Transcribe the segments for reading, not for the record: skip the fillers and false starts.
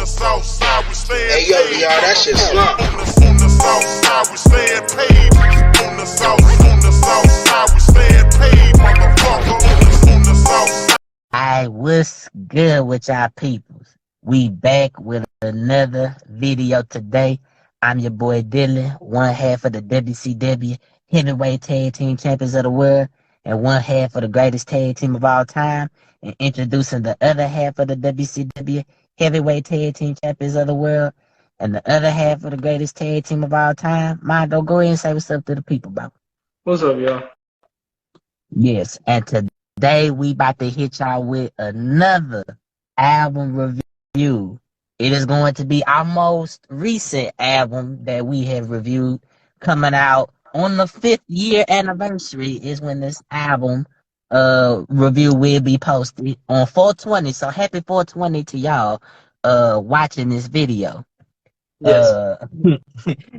south side, we stay Hey yo, DR, that shit slump. On the south side, we stay paid. On the south side, we stay paid, motherfucker. On the south side. Alright, what's good with y'all peoples? We back with another video today. I'm your boy Dylan, one half of the WCW Heavyweight Tag Team Champions of the World, and one half of the greatest tag team of all time, and introducing the other half of the WCW Heavyweight Tag Team Champions of the World, and the other half of the greatest tag team of all time. Mondo, go ahead and say what's up to the people, bro. What's up, y'all? Yes, and today we about to hit y'all with another album review. It is going to be our most recent album that we have reviewed, coming out on the 5th year anniversary is when this album review will be posted on 420. So happy 420 to y'all watching this video. Yes.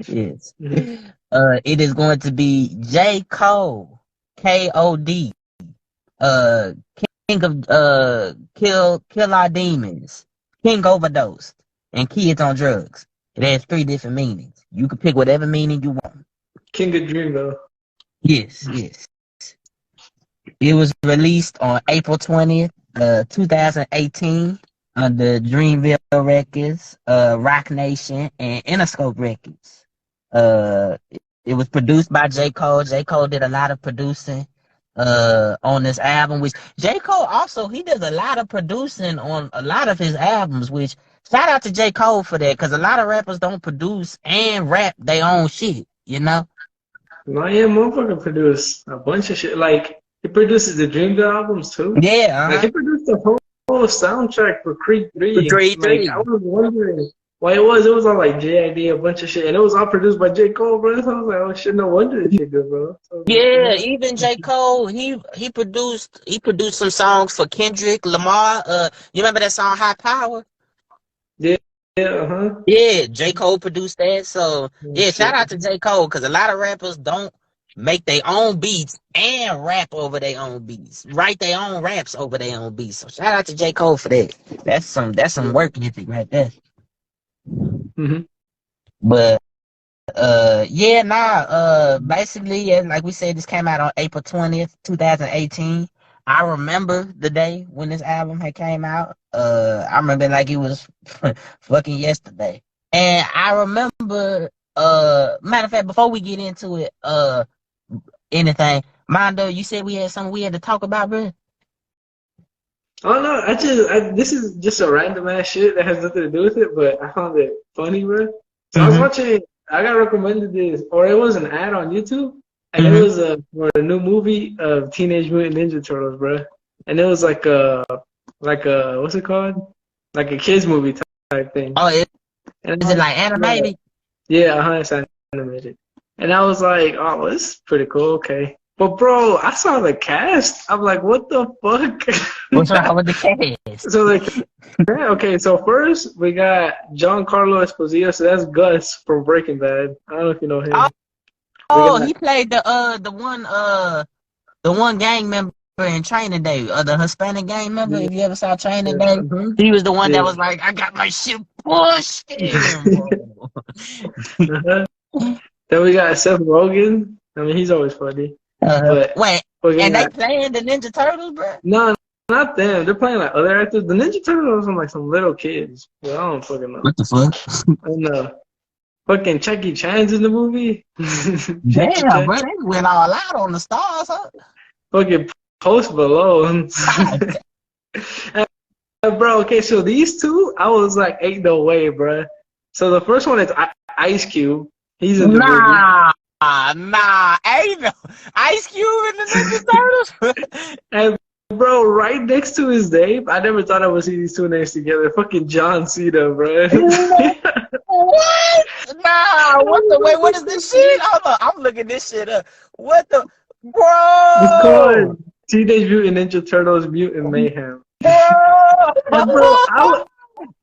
Yes. It is going to be J. Cole, KOD, King of Kill Our Demons, King Overdosed, and Kids on Drugs. It has 3 different meanings. You can pick whatever meaning you want. King of Dream, though. Yes, yes. It was released on April 20th, 2018 under Dreamville Records, Rock Nation, and Interscope Records. It was produced by J. Cole. J. Cole did a lot of producing on this album, which J. Cole also, he does a lot of producing on a lot of his albums, which shout out to J. Cole for that, because a lot of rappers don't produce and rap their own shit, you know? No, yeah, motherfucker produced a bunch of shit. Like, he produces the Dreamville albums, too. Yeah, Like, he produced the whole soundtrack for Creed 3. For Creed 3. Like, I was wondering why it was all like JID, a bunch of shit, and it was all produced by J. Cole, bro. So I was like, oh shit, no wonder this shit good, bro. So, yeah, even J. Cole, he produced some songs for Kendrick Lamar. You remember that song High Power? Yeah, uh-huh. Yeah, J. Cole produced that. So yeah, shout out to J. Cole, because a lot of rappers don't make their own beats and rap over their own beats, write their own raps over their own beats. So shout out to J. Cole for that. That's some work ethic right there. Mm-hmm. But basically, yeah, like we said, this came out on April 20th, 2018. I remember the day when this album had came out. I remember like it was fucking yesterday. And I remember, matter of fact, before we get into it, anything, Mondo, you said we had something we had to talk about, bro? Oh no, this is just a random ass shit that has nothing to do with it, but I found it funny, bro. So I was watching, I got recommended this, or it was an ad on YouTube, and it was for a new movie of Teenage Mutant Ninja Turtles, bro. And it was like a what's it called? Like a kids movie type thing. Oh, is it like animated? Yeah, it's animated. And I was like, oh, this is pretty cool, okay. But bro, I saw the cast. I'm like, what the fuck? What's wrong with the cast? So like, yeah, okay. So first we got Giancarlo Esposito. So that's Gus from Breaking Bad. I don't know if you know him. Oh, he played the one gang member in Training Day, the Hispanic gang member. If you ever saw Training Day, he was the one that was like, I got my shit pushed in. Then we got Seth Rogen. I mean, he's always funny. But wait, and they playing the Ninja Turtles, bro? No, not them. They're playing like other actors. The Ninja Turtles are like some little kids. Well, I don't fucking know. What the fuck? I know. Fucking Jackie Chan's in the movie. Damn, bro, they went all out on the stars, huh? Fucking Post Malone. Bro, okay, so these two, I was like, ain't no way, bro. So the first one is Ice Cube. He's in the movie. Ain't no Ice Cube in the Ninja Turtles. And bro, right next to his name, I never thought I would see these two names together. Fucking John Cena, bro. What? Nah, what is this shit? Hold on, I'm looking this shit up. What the, bro? It's called Teenage Mutant Ninja Turtles Mutant Mayhem. Bro,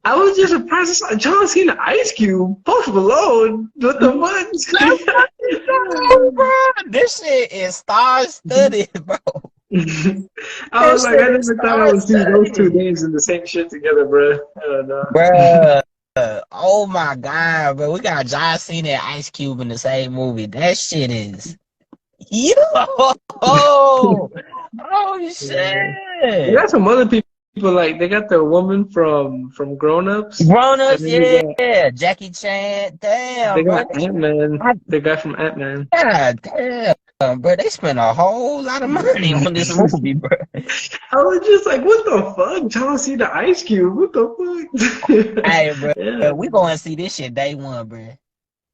I was just surprised I saw John Cena, Ice Cube, Post Malone. What the fuck? Bro, this shit is star-studded, bro. I was like, I never thought I would see those two names in the same shit together, bro. I don't know. Bruh, Oh my God, bro. We got John Cena and Ice Cube in the same movie. That shit is yo. Oh They shit. got some other people like they got the woman from Grown Ups, Grown and ups, then yeah. Jackie Chan. they Damn, bro. got Ant Man, I, the guy from Ant Man. God damn, bro. They spent a whole lot of money on this movie, bro. I was just like, what the fuck? John Cena, Ice Cube, what the fuck? Hey, bro. Yeah, We gonna see this shit day one, bro.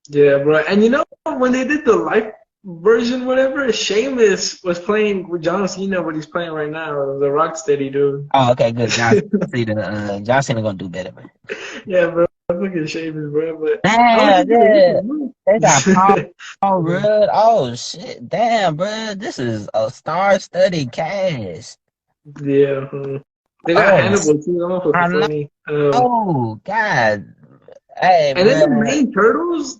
yeah, bro. And you know when they did the live version, whatever, Sheamus was playing with John Cena, what he's playing right now, the Rocksteady dude. Oh, okay, good. John Cena gonna do better, man. Yeah, bro. I'm looking at Sheamus, bro. But I was Damn, just like, what yeah. the They got fuck? Paul Rudd. Oh shit. Damn, bro. This is a star-studded cast. Yeah. They got Oh, Hannibal too. That I motherfucker funny. know. God. Hey, And then the bro. main turtles,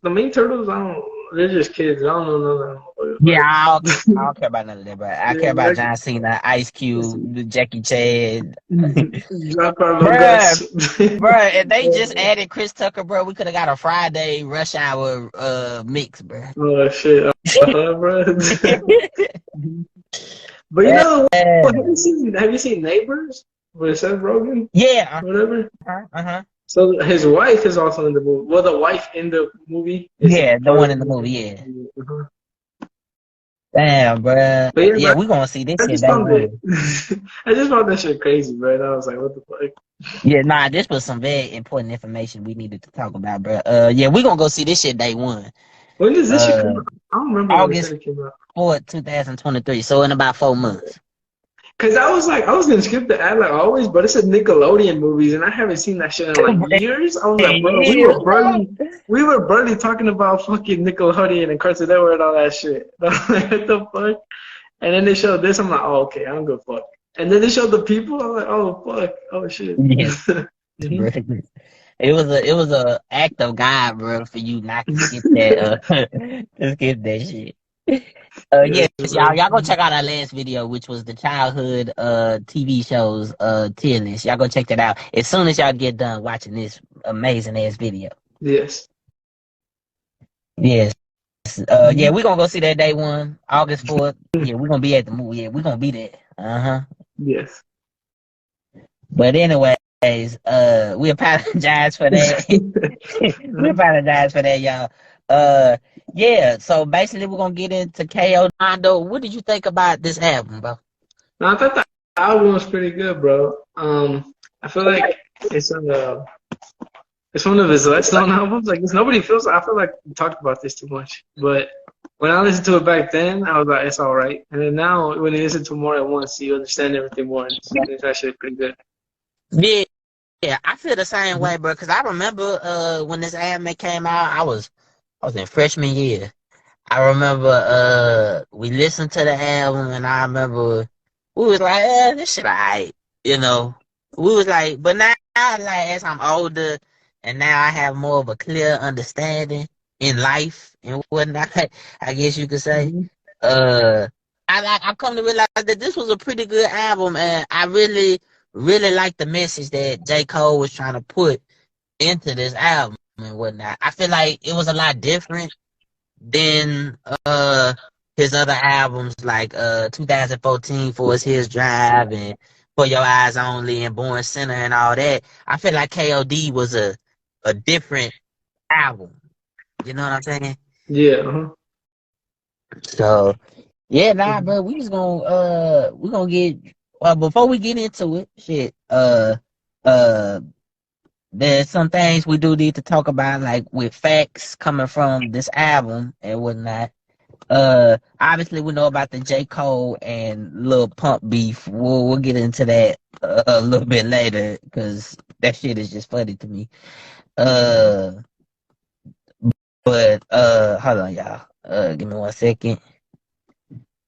I don't. They're just kids. I don't know none of Yeah, them. I don't care about none of that, bro. I Yeah, care about like, John Cena, Ice Cube, Jackie Chan. Giancarlo Bruh, Gus. bruh, if they just added Chris Tucker, bro, we could have got a Friday rush hour mix, bro. Oh shit, bro. But you know, have you seen Neighbors with Seth Rogen? Yeah. Whatever. Uh-huh. So his wife is also in the movie. Well, the wife in the movie is Yeah, the part one of in the the movie, yeah. movie. Uh-huh. Damn, bruh. But yeah, Yeah, bro, we gonna see this I shit just day found it. one. I just found that shit crazy, bro. And I was like, what the fuck? Yeah, nah, this was some very important information we needed to talk about, bruh. Yeah, we gonna go see this shit day one. When does this shit come Uh, out? I don't remember when they said August it came out. 4th, 2023. So in about 4 months. Cause I was like, I was gonna skip the ad like always, but it's a Nickelodeon movies, and I haven't seen that shit in like years. I was like, bro, Yeah, we were barely talking about fucking Nickelodeon and Cartoon Network and all that shit. I was like, what the fuck? And then they showed this, I'm like, oh, okay, I don't give a fuck. And then they showed the people, I'm like, oh fuck, oh shit. yes, Mhm. bruh. It was a act of God, bro, for you not to skip that to skip that shit. Yes, Yes, y'all, bro. y'all go check out our last video, which was the childhood TV shows tier list. Y'all go check that out as soon as y'all get done watching this amazing ass video. Yes. Yes. Yeah, Mhm. we're gonna go see that day one, August 4th. Yeah, we're gonna be at the movie. Yeah, we're gonna be there. Uh-huh. Yes. But anyways, we apologize for that. We apologize for that, y'all. Yeah, so basically we're gonna get into KOD. What did you think about this album, bro? No, I thought the album was pretty good, bro. I feel like it's it's one of his less known albums. Like nobody feels. I feel like we talked about this too much. But when I listened to it back then, I was like, it's all right. And then now, when you listen to it more at once, you understand everything more. And it's actually pretty good. Yeah, yeah, I feel the same way, bro. Cause I remember when this anime came out, I was in freshman year. I remember we listened to the album, and I remember we was like, this shit alright, you know. We was like, but now like as I'm older and now I have more of a clear understanding in life and whatnot, I guess you could say. Mm-hmm. Uh I've come to realize that this was a pretty good album, and I really, really like the message that J. Cole was trying to put into this album and whatnot. I feel like it was a lot different than his other albums like 2014 for his drive and For Your Eyes Only and Born Sinner and all that. I feel like KOD was a different album. You know what I'm saying? Yeah. Uh-huh. So yeah, nah, bro, we gonna get before we get into it, shit, uh there's some things we do need to talk about, like with facts coming from this album and whatnot. Obviously we know about the J. Cole and Lil Pump beef. We'll get into that a little bit later because that shit is just funny to me. Uh, but hold on, y'all. Give me 1 second.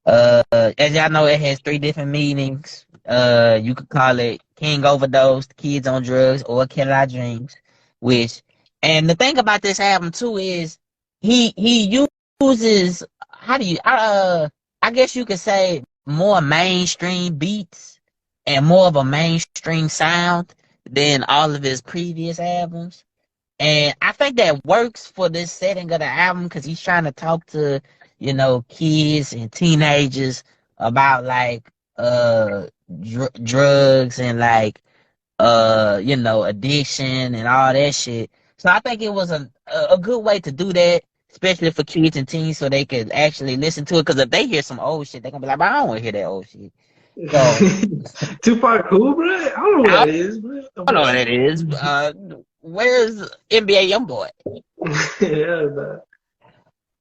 As y'all know, it has 3 different meanings. You could call it King Overdosed, Kids on Drugs, or Kill Our Dreams. And the thing about this album too is he uses, how do you I guess you could say, more mainstream beats and more of a mainstream sound than all of his previous albums. And I think that works for this setting of the album because he's trying to talk to, kids and teenagers about like drugs and like addiction and all that shit. So I think it was a good way to do that, especially for kids and teens, so they could actually listen to it. Because if they hear some old shit, they're gonna be like, "I don't want to hear that old shit." So Tupac who, bro? I don't know who I that is, bro. don't know what it is. Where's NBA YoungBoy? Yeah, man.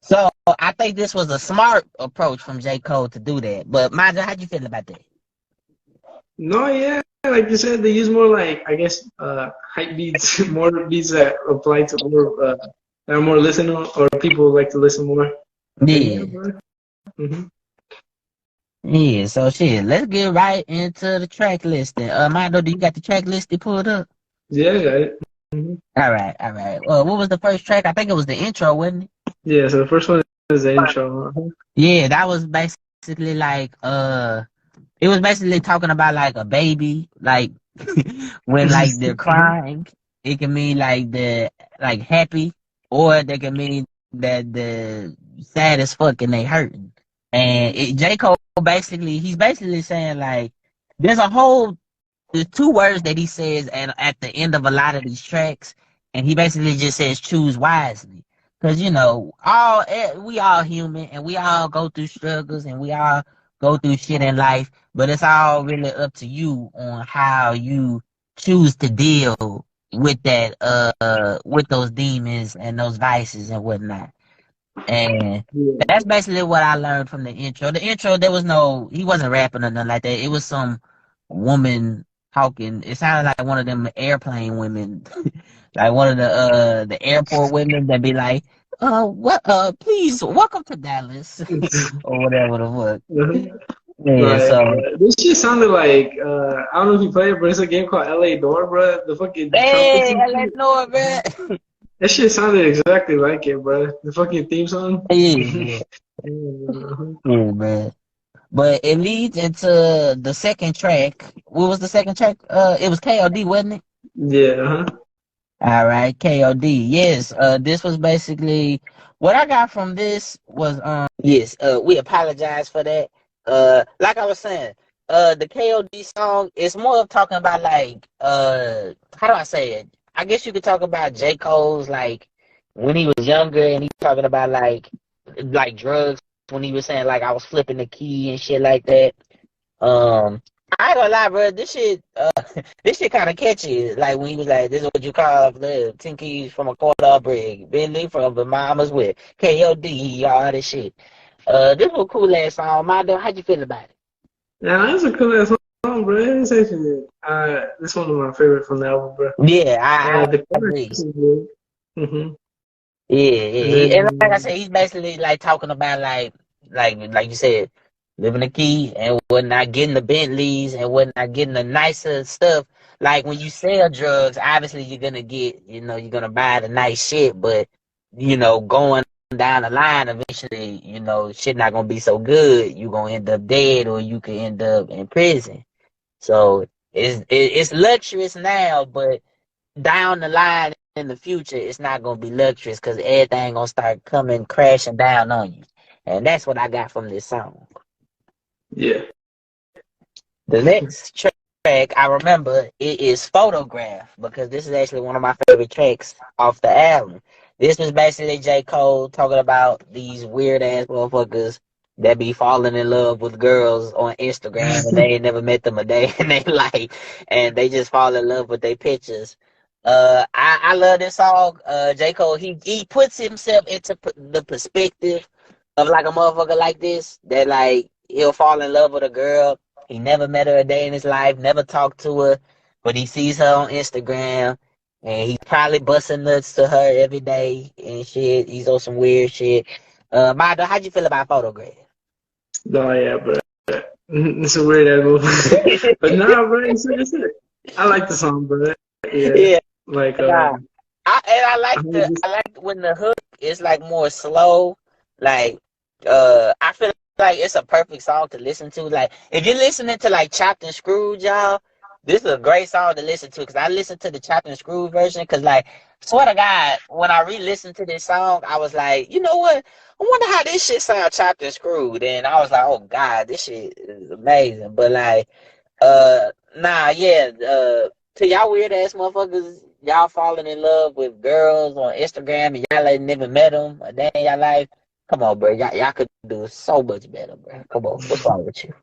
So I think this was a smart approach from J. Cole to do that. But Maja, how'd you feel about that? No, yeah, like you said, they use more like I guess hype beats, more beats that apply to more that are more listenable or people like to listen more. Yeah. Mm-hmm. Yeah, so shit, let's get right into the track listing. Mando, do you got the track listing pulled up? Yeah, I got it. Mm-hmm. All right, all right. Well, what was the first track? I think it was the intro, wasn't it? Yeah, so the first one is the intro. Yeah, that was basically like it was basically talking about like a baby, like when like they're crying, it can mean like they're like happy, or they can mean that they're sad as fuck and they hurting. And J. Cole he's basically saying like there's two words that he says at the end of a lot of these tracks, and he basically just says choose wisely. Cause we all human and we all go through struggles and we all go through shit in life, but it's all really up to you on how you choose to deal with that with those demons and those vices and whatnot. And Yeah. that's basically what I learned from the intro. The intro, he wasn't rapping or nothing like that. It was some woman talking. It sounded like one of them airplane women, like one of the airport women that be like, please welcome to Dallas or whatever the fuck. Yeah, Like, so this shit sounded like I don't know if you play it, but it's a game called LA Door, bro. The fucking hey, trumpets. I know it, man. That shit sounded exactly like it, bro. The fucking theme song. Yeah, yeah, man. But it leads into the second track. What was the second track? It was KOD, wasn't it? Yeah. All right, KOD. Yes. This was basically what I got from this was yes. We apologize for that. Like I was saying, the KOD song is more of talking about like how do I say it? I guess you could talk about J. Cole's like when he was younger and he's talking about like drugs when he was saying like I was flipping the key and shit like that. I ain't gonna lie, bro. This shit kind of catchy. Like when he was like, "This is what you call the 10 keys from a quarter brig, Bentley from the mama's with KOD, all this shit." This was a cool ass song. Mando, how'd you feel about it? Yeah, that's a cool ass song, bro. It's actually this one of my favorite from the album, bro. Yeah, I The agree. Mm-hmm. Yeah. And like I said, he's basically like talking about like you said, living the key and whatnot, getting the Bentleys and whatnot, getting the nicer stuff. Like when you sell drugs, obviously you're gonna you're gonna buy the nice shit, but going down the line, eventually, shit not gonna be so good. You're gonna end up dead, or you could end up in prison. So it's luxurious now, but down the line in the future, it's not gonna be luxurious because everything gonna start coming crashing down on you, and that's what I got from this song. Yeah. The next track I remember it is Photograph because this is actually one of my favorite tracks off the album. This was basically J. Cole talking about these weird ass motherfuckers that be falling in love with girls on Instagram and they ain't never met them a day in their life and they just fall in love with their pictures. I love this song. J. Cole, he puts himself into the perspective of like a motherfucker like this that like he'll fall in love with a girl. He never met her a day in his life, never talked to her, but he sees her on Instagram and he's probably busting nuts to her every day and shit. He's on some weird shit. Mado, how'd you feel about Photograph? No, yeah, bro. It's a weird ass movie. But nah, bro, it's it. I like the song, bro. Yeah. Like I like when the hook is like more slow. Like I feel like it's a perfect song to listen to. Like if you're listening to like Chopped and Screwed, y'all, this is a great song to listen to because I listened to the chopped and screwed version. Because, like, swear to God, when I re-listened to this song, I was like, you know what? I wonder how this shit sound chopped and screwed. And I was like, oh God, this shit is amazing. But like, to y'all weird ass motherfuckers, y'all falling in love with girls on Instagram and y'all ain't never met them a day in your life. Come on, bro. Y'all could do so much better, bro. Come on, what's wrong with you?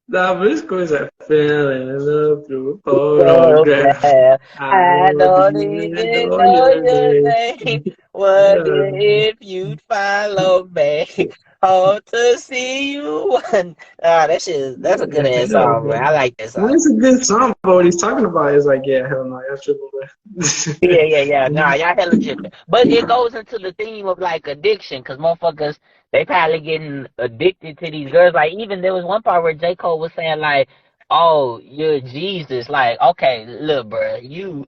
Nah, but it's cool. It's like, fell in love through a photograph. Photograph. I I don't don't even even know know your your name. name. Wonder if you'd follow me. Hope to see you one. That's a good ass Hell song, bro. no. I like that Well, song. it's a good song, but what he's talking about is like, yeah, hell no, y'all triple, bro. Yeah. Nah, y'all hella tripping. But it goes into the theme of like addiction, because motherfuckers, they probably getting addicted to these girls. Like, even there was one part where J. Cole was saying, like, oh, you're Jesus. Like, okay, look, bro, you,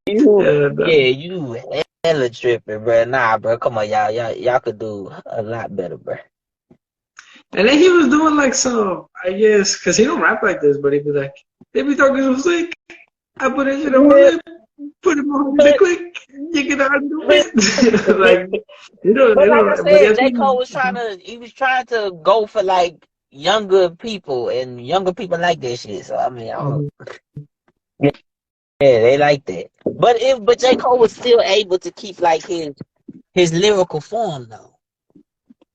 Yeah, no. you hella tripping, bro. Nah, bro, come on, y'all could do a lot better, bro. And then he was doing like some, I guess, because he don't rap like this, but he'd be like, they be talking so slick. I put that shit on my Yeah, lip, put it on the but, click, you get out of the but, bit. Like, but like I but said, that's J. Cole was he was trying to go for like younger people, and younger people like that shit. So I mean, I don't. Yeah, they like that. But J. Cole was still able to keep like his lyrical form though.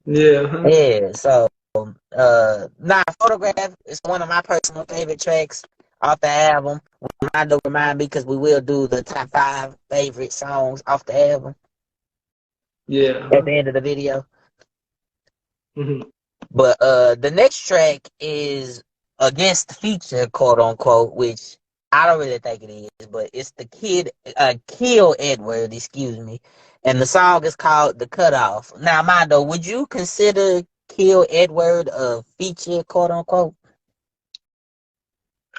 yeah. Huh? Yeah, so Photograph is one of my personal favorite tracks off the album. Remind me because we will do the top 5 favorite songs off the album Yeah. at Huh? the end of the video. Mm-hmm. But the next track is a guest feature, quote unquote, which I don't really think it is, but it's the Kill Edward, excuse me. And the song is called The Cutoff. Now, Mondo, would you consider Kill Edward a feature, quote unquote?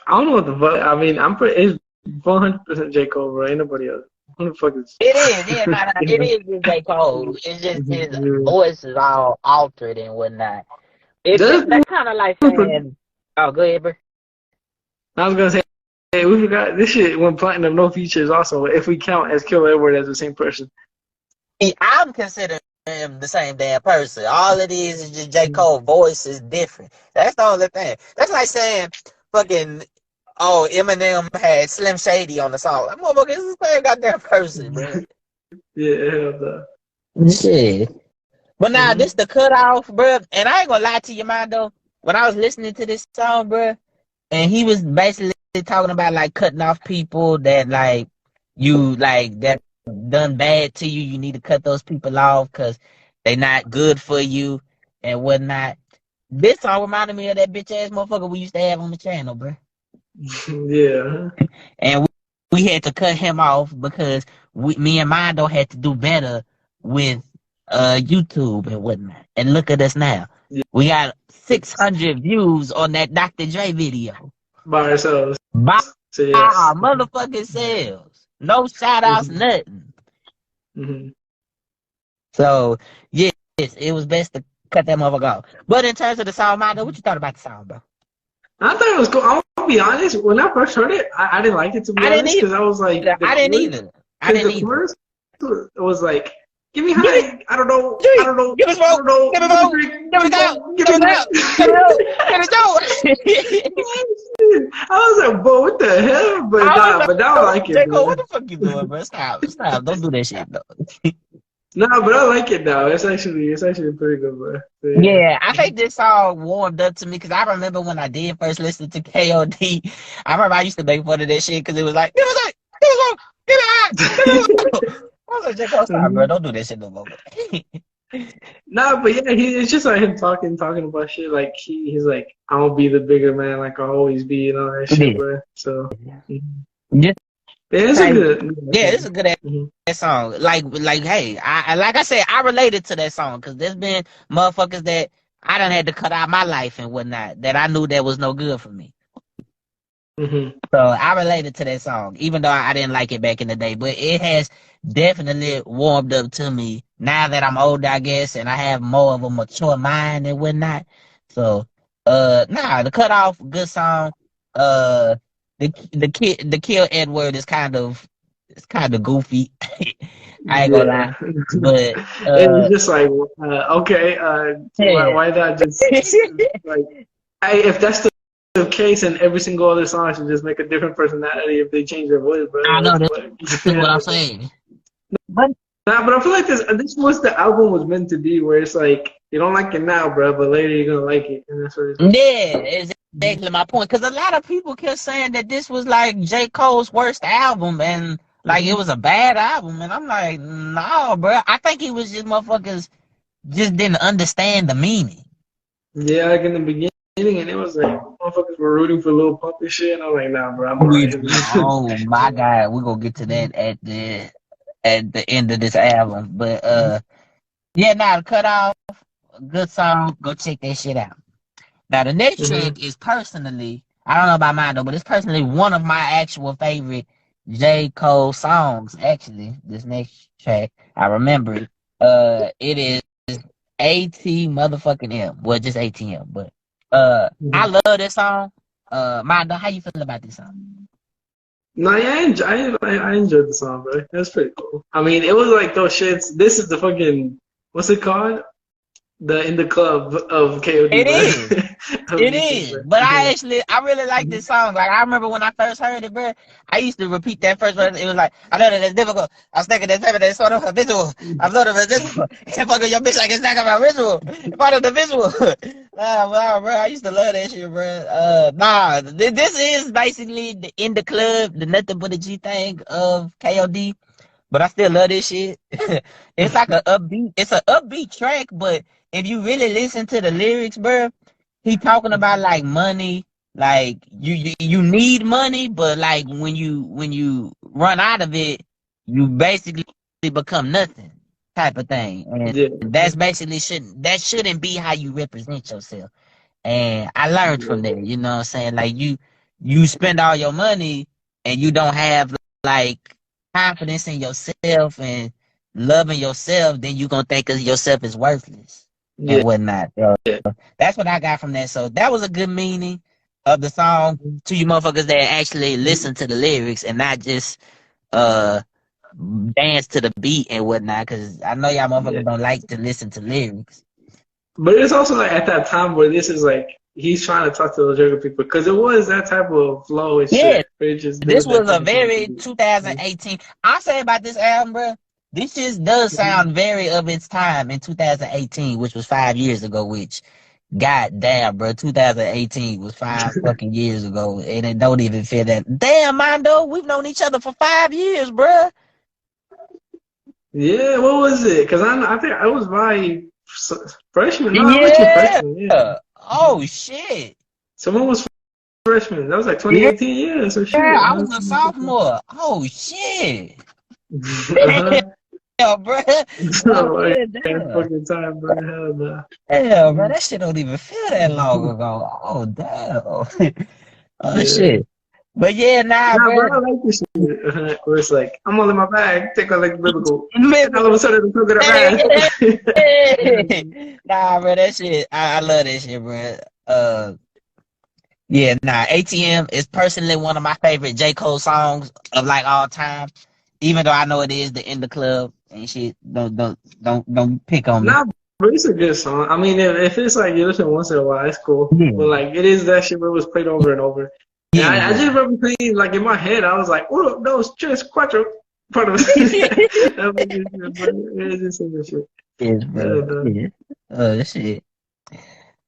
I don't know what the fuck. I mean, it's 100% J. Cole, bro. Ain't nobody else. Who the fuck is. It is, yeah, it Yeah. is just J. Cole. It's just his Yeah. voice is all altered and whatnot. It's Just, that's kind of like saying, oh, go ahead, bro. I was gonna say, hey, we forgot this shit went platinum, no features. Also, if we count as Kill Edward as the same person. I'm considering him the same damn person. All it is just J. Cole voice is different. That's the only thing. That's like saying fucking Eminem had Slim Shady on the song. That motherfucker is the same goddamn person, bro. Yeah, hell Shit. But now no. this the cutoff, bro. And I ain't gonna lie to you, Mondo. When I was listening to this song, bro, and he was basically talking about like cutting off people that like you like that done bad to you. You need to cut those people off because they not good for you and whatnot. This song reminded me of that bitch ass motherfucker we used to have on the channel, bro. Yeah. And we had to cut him off because me and Mondo had to do better with YouTube and whatnot. And look at us now. Yeah. We got 600 views on that Dr. Dre video. By ourselves. By So yes. our motherfucking selves. No shout outs, nothing. Mm-hmm. So, yes, it was best to cut that motherfucker off. But in terms of the song, Mondo, what you thought about the song, bro? I thought it was cool. I'll be honest. When I first heard it, I didn't like it, to be honest, because I was like, I didn't either. Because the chorus was like, "Give me high, I don't know, I don't know, give me smoke, give me smoke, give me down, give me down, give me down. I was like, "Boy, what the hell?" But now I like it. Jacob, what the fuck you doing, bro? Stop, don't do that shit, though. No, but I like it now. It's actually pretty good, bro. So, yeah, I think this song warmed up to me because I remember when I did first listen to KOD. I remember I used to make fun of that shit because it was like, give me I was like, Jacob, stop, bro. Don't do that shit no more. Nah, but yeah, it's just like him talking about shit. Like he's like, I will be the bigger man, like I'll always be, and all that shit, bro. So yeah, it's a good. Yeah, it's a good ass song. Like, hey, I said, I related to that song because there's been motherfuckers that I done had to cut out my life and whatnot that I knew that was no good for me. Mm-hmm. So I related to that song, even though I didn't like it back in the day. But it has definitely warmed up to me now that I'm older, I guess, and I have more of a mature mind and whatnot. So Nah, the cutoff, good song. Uh, the Kill Edward is it's kind of goofy. I ain't gonna Yeah. lie, but It's just like, okay, yeah. why not just like, if that's the case, and every single other song should just make a different personality if they change their voice, bro. I know It's that's like, what I'm saying. But nah, but I feel like this was the album was meant to be, where it's like you don't like it now, bro, but later you're gonna like it, and that's what it's like. yeah, it's exactly my point. Because a lot of people kept saying that this was like J. Cole's worst album, and like it was a bad album, and I'm like, no, bro. I think it was just motherfuckers just didn't understand the meaning. Yeah, like in the beginning, and it was like motherfuckers were rooting for Lil Pump and shit, and I'm like, nah, bro, I'm alright. Oh my God, we're gonna get to that at the end of this album. But yeah, now the cut off, good song. Go check that shit out. Now the next Mhm. track is personally, I don't know about mine though, but it's personally one of my actual favorite J. Cole songs. Actually, this next track, I remember it. It is AT motherfucking M. Well, just ATM, but I Mhm. love this song. Manda, how you feel about this song? No, yeah, I enjoyed the song, bro. That's pretty cool. I mean, it was like those shits. This is the fucking what's it called? The In the Club of KOD, It bro. is. Of It these shits, is, bro. but I really like this song. Like I remember when I first heard it, bro. I used to repeat that first verse. It was like, I know that it's difficult. I was thinking that's heavy, that's sort of habitual. I'm sort of invisible. Can't fuck with your bitch like it's not about ritual. It's part of the visual. Nah, bro. I used to love that shit, bro. This is basically the In the Club, the nothing but a G thing of KOD. But I still love this shit. It's like it's an upbeat track, but if you really listen to the lyrics, bro, he talking about like money, like you need money, but like when you run out of it, you basically become nothing type of thing. And Yeah, that shouldn't be how you represent yourself. And I learned from yeah, that, you know what I'm saying? Like you spend all your money and you don't have like confidence in yourself and loving yourself, then you gonna think of yourself as worthless yeah, and whatnot. So yeah. that's what I got from that. So that was a good meaning of the song to you motherfuckers that actually listen to the lyrics and not just uh dance to the beat and whatnot. Cause I know y'all Yeah. motherfuckers don't like to listen to lyrics. But it's also like at that time where this is like he's trying to talk to those younger people because it was that type of flow and Yeah, shit. Where it just this did that was a type of song to very be. 2018. I say about this album, bro. This just does sound very of its time in 2018, which was 5 years ago. Which, god damn, bro, 2018 was 5 fucking years ago, and it don't even feel that. Damn, Mondo, we've known each other for 5 years, bro. Yeah, what was it? Because I think I was my freshman. No, I was your Yeah. freshman. Yeah, Oh shit. someone was freshman. That was like Yeah, 2018. Yeah, so shit. I was a sophomore. Oh shit. Uh-huh. Hell, bro. Oh So like shit, that damn. fucking time, bro. Hell no. Hell, bro, that shit don't even feel that long ago. Oh, damn. Oh, Yeah. shit. But yeah, nah, Nah, bro. bro, I like this shit. Where it's like, I'm all in my bag, take out like biblical. And all of Remember, a sudden, I'm talking hey, about nah, bro, that shit. I love that shit, bro. Uh, yeah, nah, ATM is personally one of my favorite J. Cole songs of like all time. Even though I know it is the In the Club and shit. Don't pick on me. Nah, but it's a good song. I mean, if it's like you listen once in a while, it's cool. But Yeah, like, it is that shit where it was played over and over. And I yeah, just remember thinking, like, in my head, I was like, uno, dos, tres, cuatro. Part of yeah. that was just, but it is just some shit. Yes, Yeah, bro. dog. Yeah. Shit.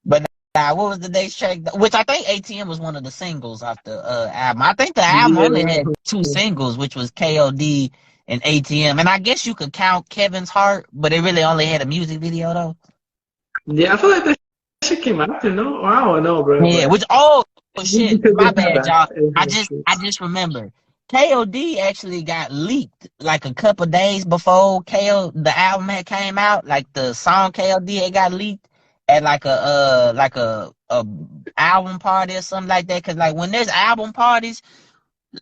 But now, what was the next track? Which I think ATM was one of the singles off the album. I think the album only had two singles, which was KOD and ATM. And I guess you could count Kevin's Heart, but it really only had a music video though. Yeah, I feel like that shit came after, no? Or I don't know, bro, Yeah, but which just shit, because they my had bad, that. y'all. It had shit. I just remember KOD actually got leaked like a couple days before KO the album had came out. Like the song KOD had got leaked at like a album party or something like that. Cause like when there's album parties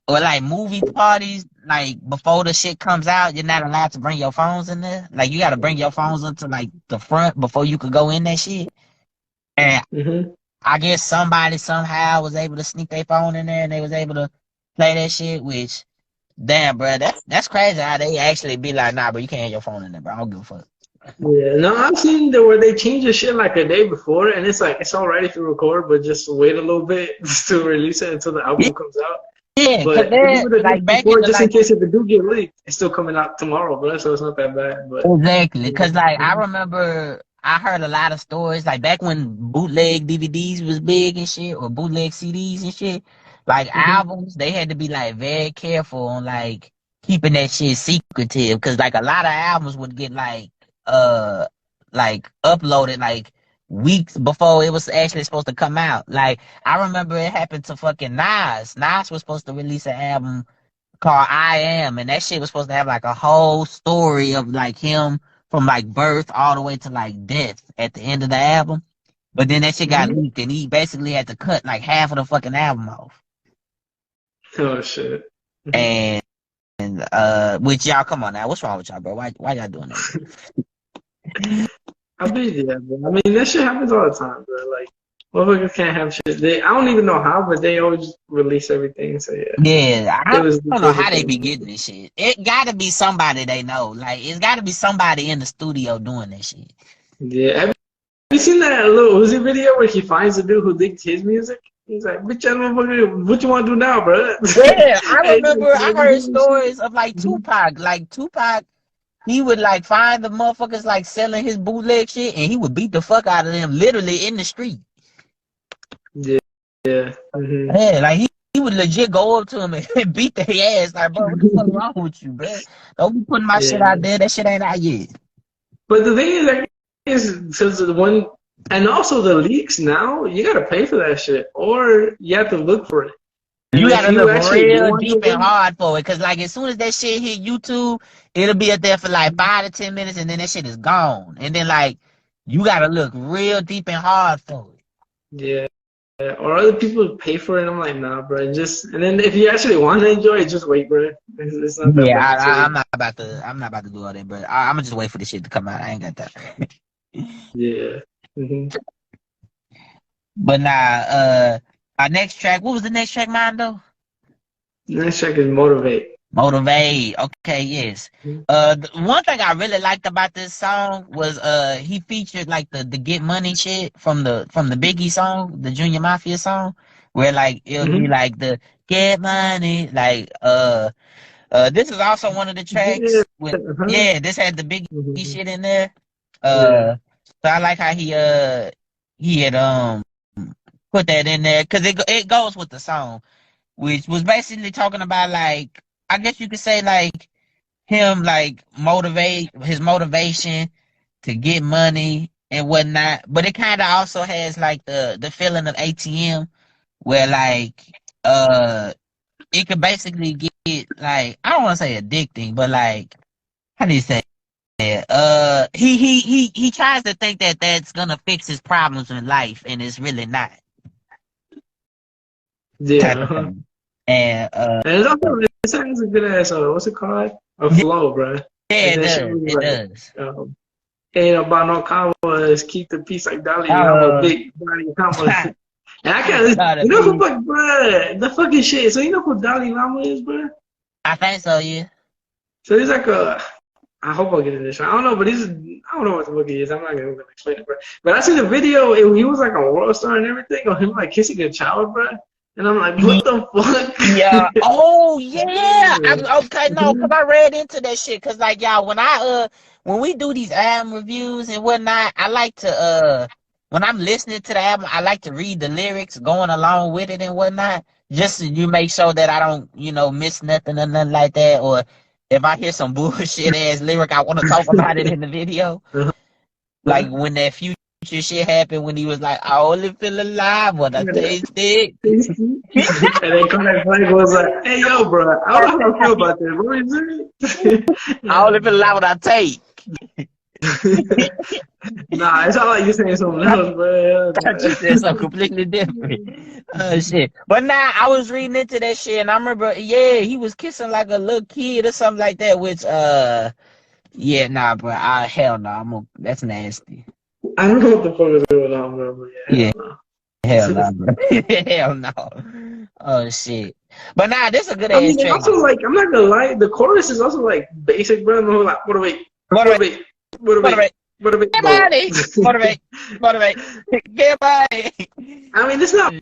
or like movie parties, like before the shit comes out, you're not allowed to bring your phones in there. Like you gotta bring your phones into like the front before you could go in that shit. And Mm-hmm. I guess somebody somehow was able to sneak their phone in there and they was able to play that shit. Which, damn, bro, that's crazy how they actually be like, nah, bro, you can't have your phone in there, bro. I don't give a fuck. Yeah, no, I've seen that where they change the shit like a day before, and it's like it's all ready to record, but just wait a little bit to release it until the album comes out. Yeah, cause But they then do it a day like back in before, the just in like case if it do get leaked, it's still coming out tomorrow, bro. So it's not that bad. But exactly, cause like I remember I heard a lot of stories like back when bootleg DVDs was big and shit, or bootleg CDs and shit. Like Mhm. albums, they had to be like very careful on like keeping that shit secretive, cause like a lot of albums would get uh like uploaded like weeks before it was actually supposed to come out. Like I remember it happened to fucking Nas. Nas was supposed to release an album called I Am, and that shit was supposed to have like a whole story of like him from like birth all the way to like death at the end of the album. But then that shit got Mhm. leaked, and he basically had to cut like half of the fucking album off. Oh shit. Mhm. And which y'all, come on now, what's wrong with y'all, bro? Why y'all doing that? I bet yeah, bro. I mean that shit happens all the time, bro. Like motherfuckers can't have shit. I don't even know how, but they always release everything. So yeah, Yeah, it I was the don't know how perfect they be thing. getting this shit. It gotta be somebody they know. Like it's gotta be somebody in the studio doing that shit. Yeah. Have you seen that little Uzi video where he finds a dude who leaked his music? He's like, bitch, I don't motherfucker, what you want to do now, bro? Yeah, I And he's remember like, I "Let me heard hear this shit." stories of like Tupac. Like Tupac, he would like find the motherfuckers like selling his bootleg shit, and he would beat the fuck out of them literally in the street. Yeah, yeah. Hmm. Yeah, like he would legit go up to him and beat their ass. Like, bro, what the fuck wrong with you, bro? Don't be putting my shit Yeah. out there. That shit ain't out yet. But the thing is, like, since the one, and also the leaks now, you gotta pay for that shit, or you have to look for it. And You if gotta you look actually do real want to deep and win, hard for it, cause like as soon as that shit hit YouTube, it'll be up there for like 5 to 10 minutes, and then that shit is gone. And then like you gotta look real deep and hard for it. yeah. Or other people pay for it. I'm like, nah, bro. Just and then if you actually want to enjoy it, just wait, bro. It's not that Yeah, fucking I'm serious. not about to. I'm not about to do all that, but I'm gonna just wait for the shit to come out. I ain't got that. Yeah. Hmm. But nah, our next track. What was the next track, Mondo? Next check is motivate. Motivate. Okay, yes. The one thing I really liked about this song was he featured like the Get Money shit from the Biggie song, the Junior Mafia song, where like it'll be Hmm. like the Get Money, like this is also one of the Yeah. tracks with, Uh-huh. yeah, this had the Biggie Hmm. shit in there. Yeah. So I like how he had put that in there because it goes with the song, which was basically talking about like, I guess you could say like him like motivate his motivation to get money and whatnot, but it kind of also has like the feeling of ATM where like uh it could basically get like, I don't want to say addicting, but like, how do you say it? He tries to think that that's gonna fix his problems in life, and it's really not, Yeah. type of Uh-huh. thing. And And it's also it has a good ass. What's it called? A yeah, flow, bro. Like it that shit does, was it like, does. ain't about no commas. Keep the peace like Dalai Lama. Uh, Big body comma. And I can't. gotta You know who be. fuck, bro? The fucking shit. So you know who Dalai Lama is, bro? I think so, yeah. So he's like a. I hope I get this. I don't know, but he's. I don't know what the fuck he is. I'm not gonna explain it, bro. But I see the video. He was like a world star and everything. Of him like kissing a child, bro. And I'm like, what the Yeah. fuck? Oh yeah. Okay. No, cause I read into that shit. Cause like y'all, when we do these album reviews and whatnot, I like to when I'm listening to the album, I like to read the lyrics going along with it and whatnot, just so you make sure that I don't miss nothing or nothing like that. Or if I hear some bullshit ass lyric, I want to talk about it in the video. Like Uh-huh. when that future shit happened, when he was like, "I only feel alive when I taste it." And then Kodak Black was like, "Hey, yo, bro, I don't know how I feel about that. What is it?" I only feel alive when I take. Nah, it's not like you saying something else, bro. Thought you said something completely different. Oh shit. But nah, I was reading into that shit and I remember, yeah, he was kissing like a little kid or something like that, which yeah, nah, bro. Hell no, that's nasty. I don't know what the fuck is going on, bro. But yeah, Yeah. hell no. Hell no, bro. Hell no. Oh shit. But nah, this is a good I ass mean, and track. also like I'm not gonna lie, the chorus is also like basic, bro. No, like motivate, Motivate, motivate, motivate, motivate, motivate, get bro. money. Motivate, motivate, get money. I mean, it's not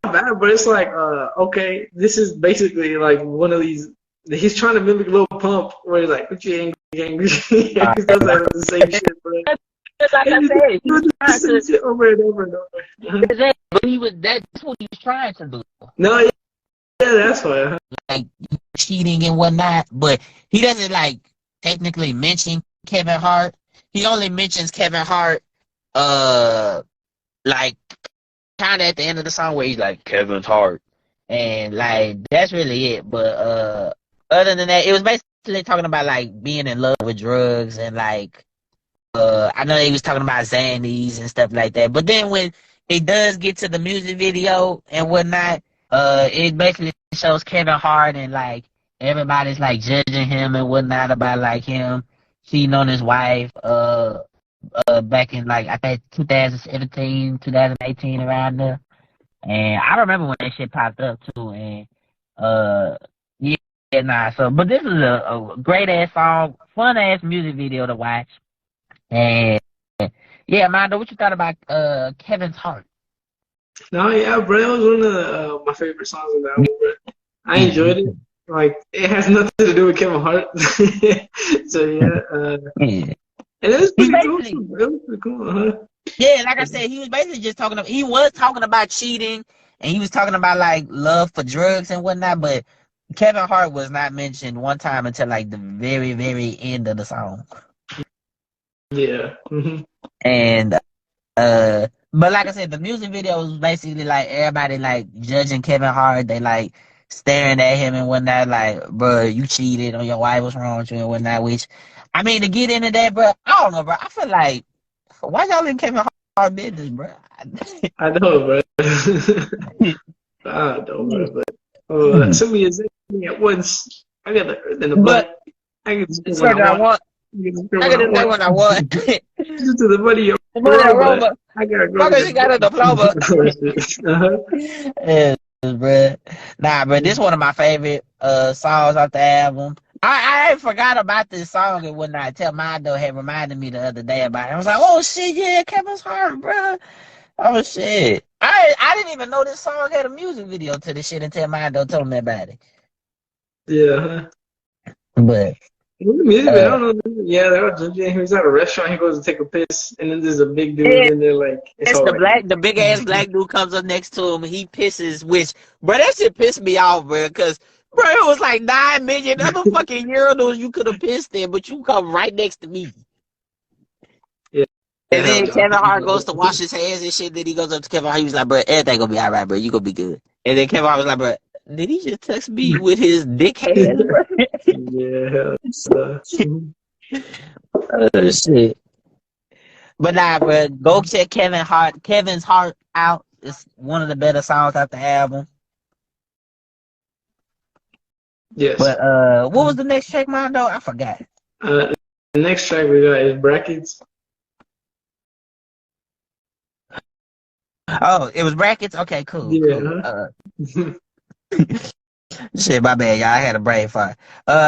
bad, but it's like, okay, this is basically like one of these. He's trying to mimic Lil Pump, where he's like, "What you angry, angry?" He Alright, does bro. that with the same shit, bro. Like I And he said, he does was the trying same to. shit over and over and over. But that's what he was trying to do. No, yeah, that's why. Like cheating and whatnot, but he doesn't like technically mention Kevin Hart. He only mentions Kevin Hart, like kind of at the end of the song where he's like Kevin's Hart, and like that's really it. But other than that, it was basically talking about like being in love with drugs and like I know he was talking about Xannies and stuff like that. But then when it does get to the music video and whatnot, it basically shows Kevin Hart and like everybody's like judging him and whatnot about like him cheating on his wife. Back in like I think 2017, 2018 around there. And I remember when that shit popped up too. And uh, yeah, nah. So, but this is a great ass song, fun ass music video to watch. And yeah, Mando, what you thought about Kevin's Heart? No, yeah, bro, that was one of my favorite songs on the album, bro. I Yeah, enjoyed it. Like, it has nothing to do with Kevin Hart. So yeah, yeah. and it was He pretty cool. basically, It was pretty cool. Uh-huh. yeah, like I said, he was basically just talking. He was talking about cheating, and he was talking about like love for drugs and whatnot. But Kevin Hart was not mentioned one time until like the very, very end of the song. Yeah. Hmm. And but like I said, the music video was basically like everybody like judging Kevin Hart. They like staring at him and whatnot, like, bro, you cheated on your wife, what's wrong with you and whatnot. Which, I mean, to get into that, bro, I don't know, bro. I feel like why y'all in Kevin Hart business, bro? I know, bro. I don't know, bro. But send me a zing at once. I got the earth in the But butt. I can just do what certain I I want. want, I can just do I what I gotta say what want. I want. Just to the money of Money Roma. aroma, I gotta go fucker, she got a to diploma. the Yes, bro. Nah, bro, this one of my favorite songs off the album. I forgot about this song and whatnot. Tell Mondo had reminded me the other day about it. I was like, oh shit, yeah, Kevin's Heart, bro. Oh shit. I didn't even know this song had a music video to this shit until Mondo told me about it. Yeah. But Music, I uh don't know. Yeah, they're all judging. He was at a restaurant. He goes to take a piss, and then there's a big dude, yeah, and they're like, it's it's all right. the big ass black dude comes up next to him and he pisses, which bro, that shit pissed me off, bro, because bro, it was like 9 million other fucking urinals you could have pissed in, but you come right next to me. Yeah, And hell then Kevin Hart goes to no. wash his hands and shit. Then he goes up to Kevin Hart. He was like, bro, everything gonna be all right, bro. You gonna be good. And then Kevin Hart was like, bro, did he just text me with his dick hands, bro? Yeah, hell no. Oh, shit. But nah, bro, go check Kevin's Heart out. It's one of the better songs off the album. Yes. But what was the next track, Mondo? I forgot. The next track we got is Brackets. Oh, it was Brackets? Okay, cool. Yeah. Shit, my bad, y'all. I had a brain fart.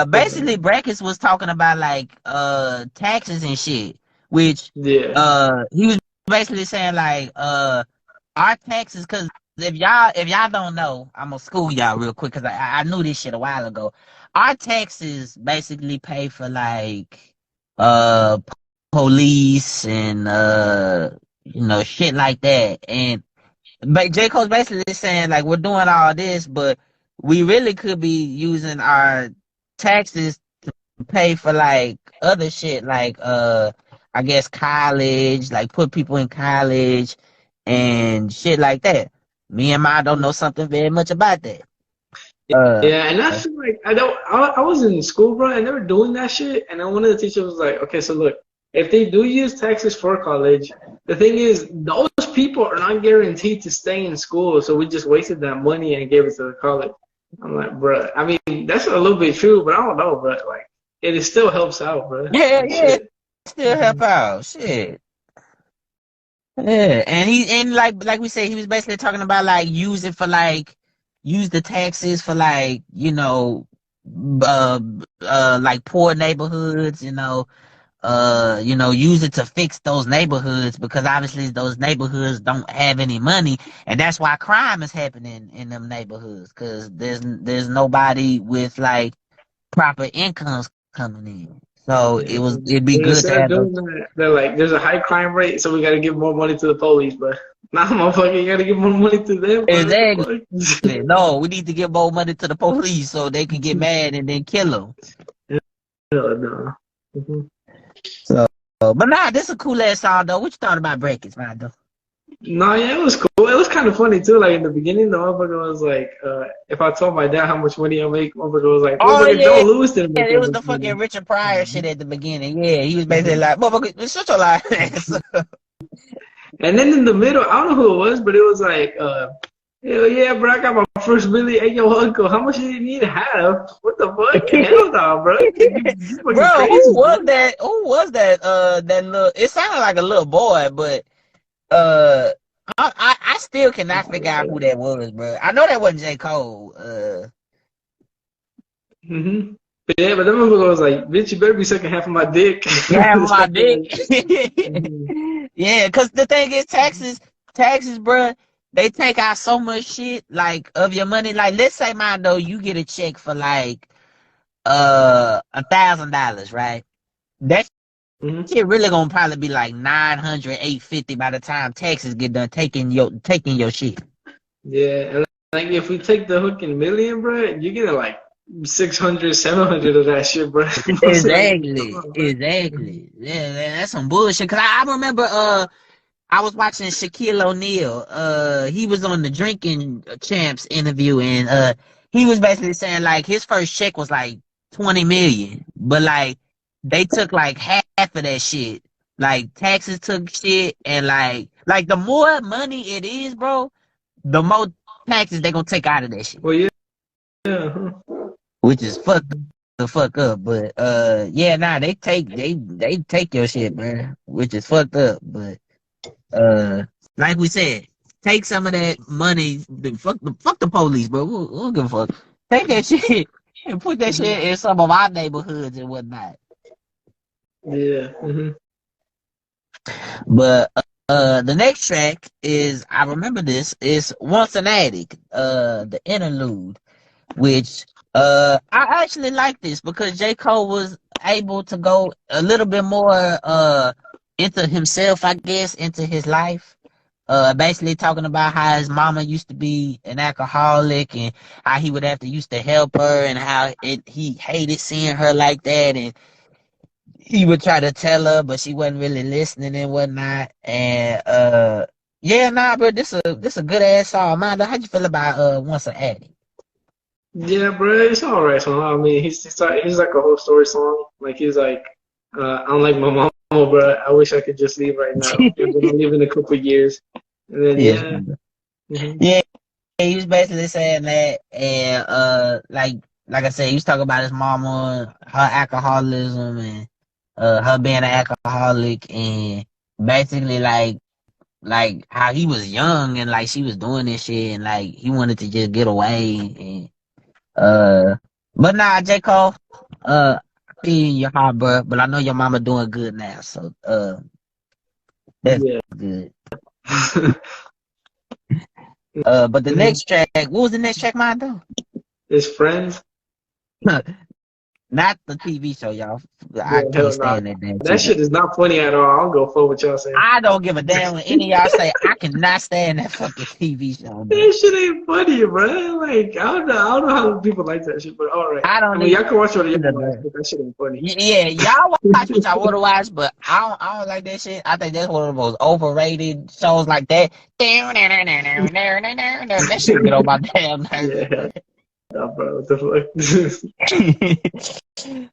Basically, Brackets was talking about like taxes and shit, which Yeah. he was basically saying like our taxes, because if y'all don't know, I'm gonna school y'all real quick because I knew this shit a while ago. Our taxes basically pay for like uh police and shit like that. And but J. Cole's basically saying like we're doing all this, but we really could be using our taxes to pay for like other shit, like I guess college, like put people in college and shit like that. Me and mine don't know something very much about that. Uh, Yeah, and I feel like I was in school, bro, and they were doing that shit, and then one of the teachers was like, okay, so look, if they do use taxes for college, the thing is those people are not guaranteed to stay in school, so we just wasted that money and gave it to the college. I'm like, bro, I mean that's a little bit true, but I don't know, bro. Like it still helps out, bro. yeah, Like, yeah, shit. still help out. Shit. Yeah, and like we said, he was basically talking about like use the taxes for like uh like poor neighborhoods, use it to fix those neighborhoods because obviously those neighborhoods don't have any money, and that's why crime is happening in them neighborhoods because there's nobody with like proper incomes coming in. So Yeah. it'd be And good to instead of have those. doing that, they're like, there's a high crime rate, so we gotta give more money to the police, bro. Nah, motherfucker, you gotta give more money to them, bro. Exactly. What the fuck? No, we need to give more money to the police so they can get mad and then kill them. Hell no. Mhm. So, but nah, this is a cool ass song though. What you thought about brackets, man? Though? No, yeah, it was cool. It was kind of funny too. Like in the beginning, the motherfucker was like, if I told my dad how much money I make, motherfucker was like, Oh motherfucker, yeah, don't lose to make it that was much the fucking money. Richard Pryor shit Mhm. at the beginning. Yeah, he was basically like, "Motherfucker, shut your lie." And then in the middle, I don't know who it was, but it was like, hell yeah, bro, I got my first million. Hey, yo, uncle, how much do you need to have? What the fuck? Hell no, bro. You fucking Bro, crazy, who was bro. that? Who was that? That little. It sounded like a little boy, but uh, I still cannot figure out who that was, bro. I know that wasn't J. Cole. Mm-hmm. But yeah, but that motherfucker was like, bitch, you better be sucking half of my dick. Yeah, my Something dick. like, mhm. Yeah, because the thing is, taxes, bruh, they take out so much shit like of your money. Like, let's say, mine though, you get a check for like $1,000, right? That Mhm. shit really gonna probably be like 900, 850 by the time taxes get done taking your shit. Yeah, and like if we take the fucking million, bro, you get like 600, 700 of that shit, bro. So, like, come Exactly, on, bro. exactly. Yeah, that's some bullshit. Cause I remember I was watching Shaquille O'Neal. He was on the Drinking Champs interview, and he was basically saying like his first check was like 20 million, but like they took like half of that shit. Like taxes took shit, and like the more money it is, bro, the more taxes they gonna take out of that shit, Well, yeah, yeah. Huh. which is fucked the fuck up. But yeah, nah, they take your shit, bro, which is fucked up. But Uh, like we said, take some of that money. Fuck the police, bro. We don't give a fuck. Take that shit and put that Mhm. shit in some of our neighborhoods and whatnot. Yeah. Mhm. But the next track is I remember this is Once an Addict, the interlude, which I actually like this because J. Cole was able to go a little bit more into himself, I guess, into his life. Basically talking about how his mama used to be an alcoholic and how he would have to used to help her and how he hated seeing her like that, and he would try to tell her but she wasn't really listening and whatnot. And yeah, nah, bro, this a good ass song. Amanda, how'd you feel about Once an Addict? Yeah, bro, it's all right. So I mean, he's like a whole story song. Like he's like, I'm like my mama, bro. I wish I could just leave right now, and then I'll leave in a couple of years. And then Yes, yeah. brother. Mhm. Yeah, he was basically saying that, and like I said, he was talking about his mama, her alcoholism, and her being an alcoholic, and basically like how he was young and like she was doing this shit, and like he wanted to just get away, and but nah, J. Cole, I feel you in your heart, bro, but I know your mama doing good now, so that's Yeah. good. But the Mhm. next track, what was the next track, mine though? His friends. Not the TV show, y'all. I Yeah, can't hell no. stand that damn That TV. shit is not funny at all. I don't go for what y'all saying. I don't give a damn when any of y'all say I cannot stand that fucking TV show, bro. That shit ain't funny, bro. Like I don't know how people like that shit, but all right. I I don't mean, y'all can watch what y'all either, watch, bro. but that shit ain't funny. Yeah, y'all watch what y'all want to watch, but I don't like that shit. I think that's one of the most overrated shows like that. That shit get on my damn nerves, Yeah, bro. nah, bro. What the fuck?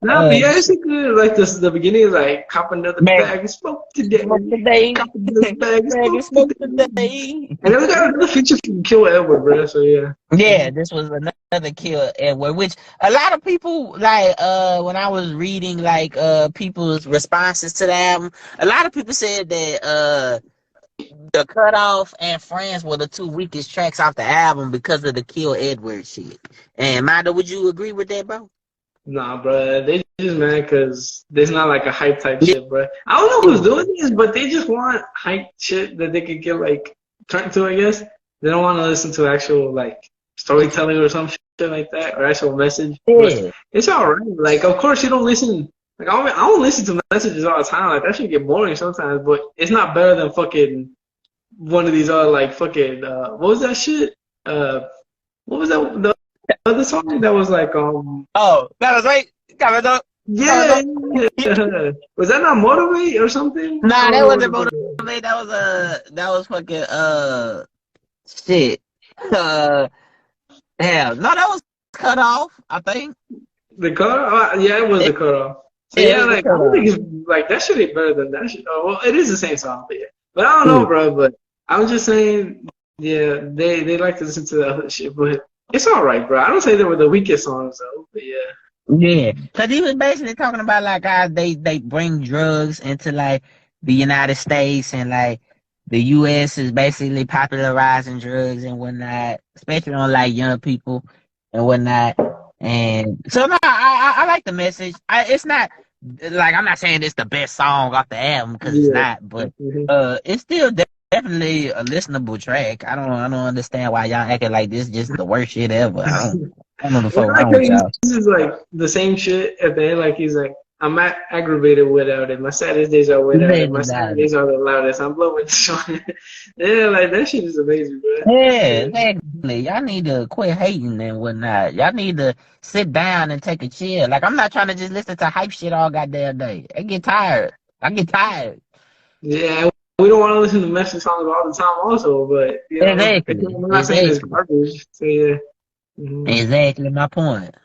Nah, but uh, yeah, it's good. Like this, the beginning is like cop another man, bag of smoke today. smoke today. Cop another bag of Dragon smoke smoke today. today. And then we got another feature from Kill Edward, bro. So yeah. Yeah, Mhm. this was another kill Edward, which a lot of people like when I was reading like people's responses to the album, a lot of people said that The Cutoff and Friends were the two weakest tracks off the album because of the Kill Edward shit. And Manda, would you agree with that, bro? Nah, bro, they just mad because there's not like a hype type Yeah. shit, bro. I don't know who's doing this, but they just want hype shit that they could get like turned to, I guess. They don't want to listen to actual like storytelling or some shit like that or actual message. But Yeah. it's alright. Like, of course, you don't listen. Like, I don't listen to messages all the time. Like, that should get boring sometimes. But it's not better than fucking one of these other like fucking what was that shit? What was that? The other song that was like Oh, that was right. Coming yeah, yeah. Was that not Motivate or something? Nah, I don't that know what wasn't the fuck it was. Motivate. That was fucking shit. Uh, Damn. No, that was Cut Off, I think. The cutoff? Yeah, it was Yeah, the cutoff. So it yeah, was the like I Cut don't think Off. it's like that shit ain't better than that shit. Oh, well, it is the same song, but yeah. But I don't know, Yeah. bro. But I'm just saying, yeah, they like to listen to the other shit, but it's all right, bro. I don't say they were the weakest songs though, but yeah. Yeah, because he was basically talking about like how they bring drugs into like the United States and like the U.S. is basically popularizing drugs and whatnot, especially on like young people and whatnot. And so no, I like the message. It's not like I'm not saying it's the best song off the album because it's Yeah. not, but Mhm. it's still definitely a listenable track. I don't understand why y'all acting like this just the worst shit ever. I don't know the Well, fuck I wrong like with he y'all. uses like the same shit at the end. Like he's like, I'm aggravated without it. My saddest days are without it. My sad days are the loudest. I'm blowing the shit. Yeah, like that shit is amazing, bro. Yeah, Yeah. exactly. Y'all need to quit hating and whatnot. Y'all need to sit down and take a chill. Like I'm not trying to just listen to hype shit all goddamn day. I get tired. I get tired. Yeah, we don't want to listen to messy songs all the time, also. But you know, Exactly. we're not saying it's Exactly. garbage. So yeah. Hmm. Exactly my point.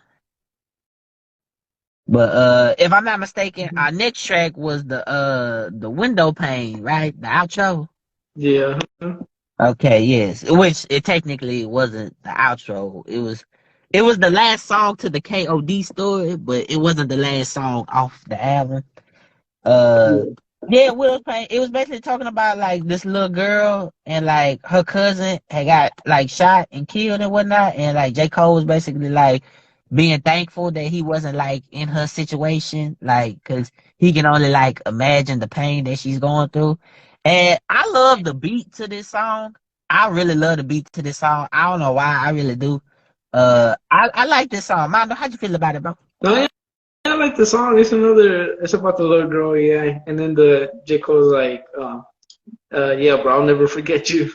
But if I'm not mistaken, our next track was the window pane, right? The outro. Yeah. Okay, yes. Which it technically wasn't the outro. It was the last song to the KOD story, but it wasn't the last song off the album. Uh, Yeah. yeah, Will Payne. It was basically talking about like this little girl and like her cousin had got like shot and killed and whatnot, and like J. Cole was basically like being thankful that he wasn't like in her situation, like because he can only like imagine the pain that she's going through. And I love the beat to this song. I really love the beat to this song. I don't know why. I really do. I like this song. Mando, how'd you feel about it, bro? No, yeah, I like the song. It's another. It's about the little girl, yeah. And then the J Cole's like, yeah, bro, I'll never forget you.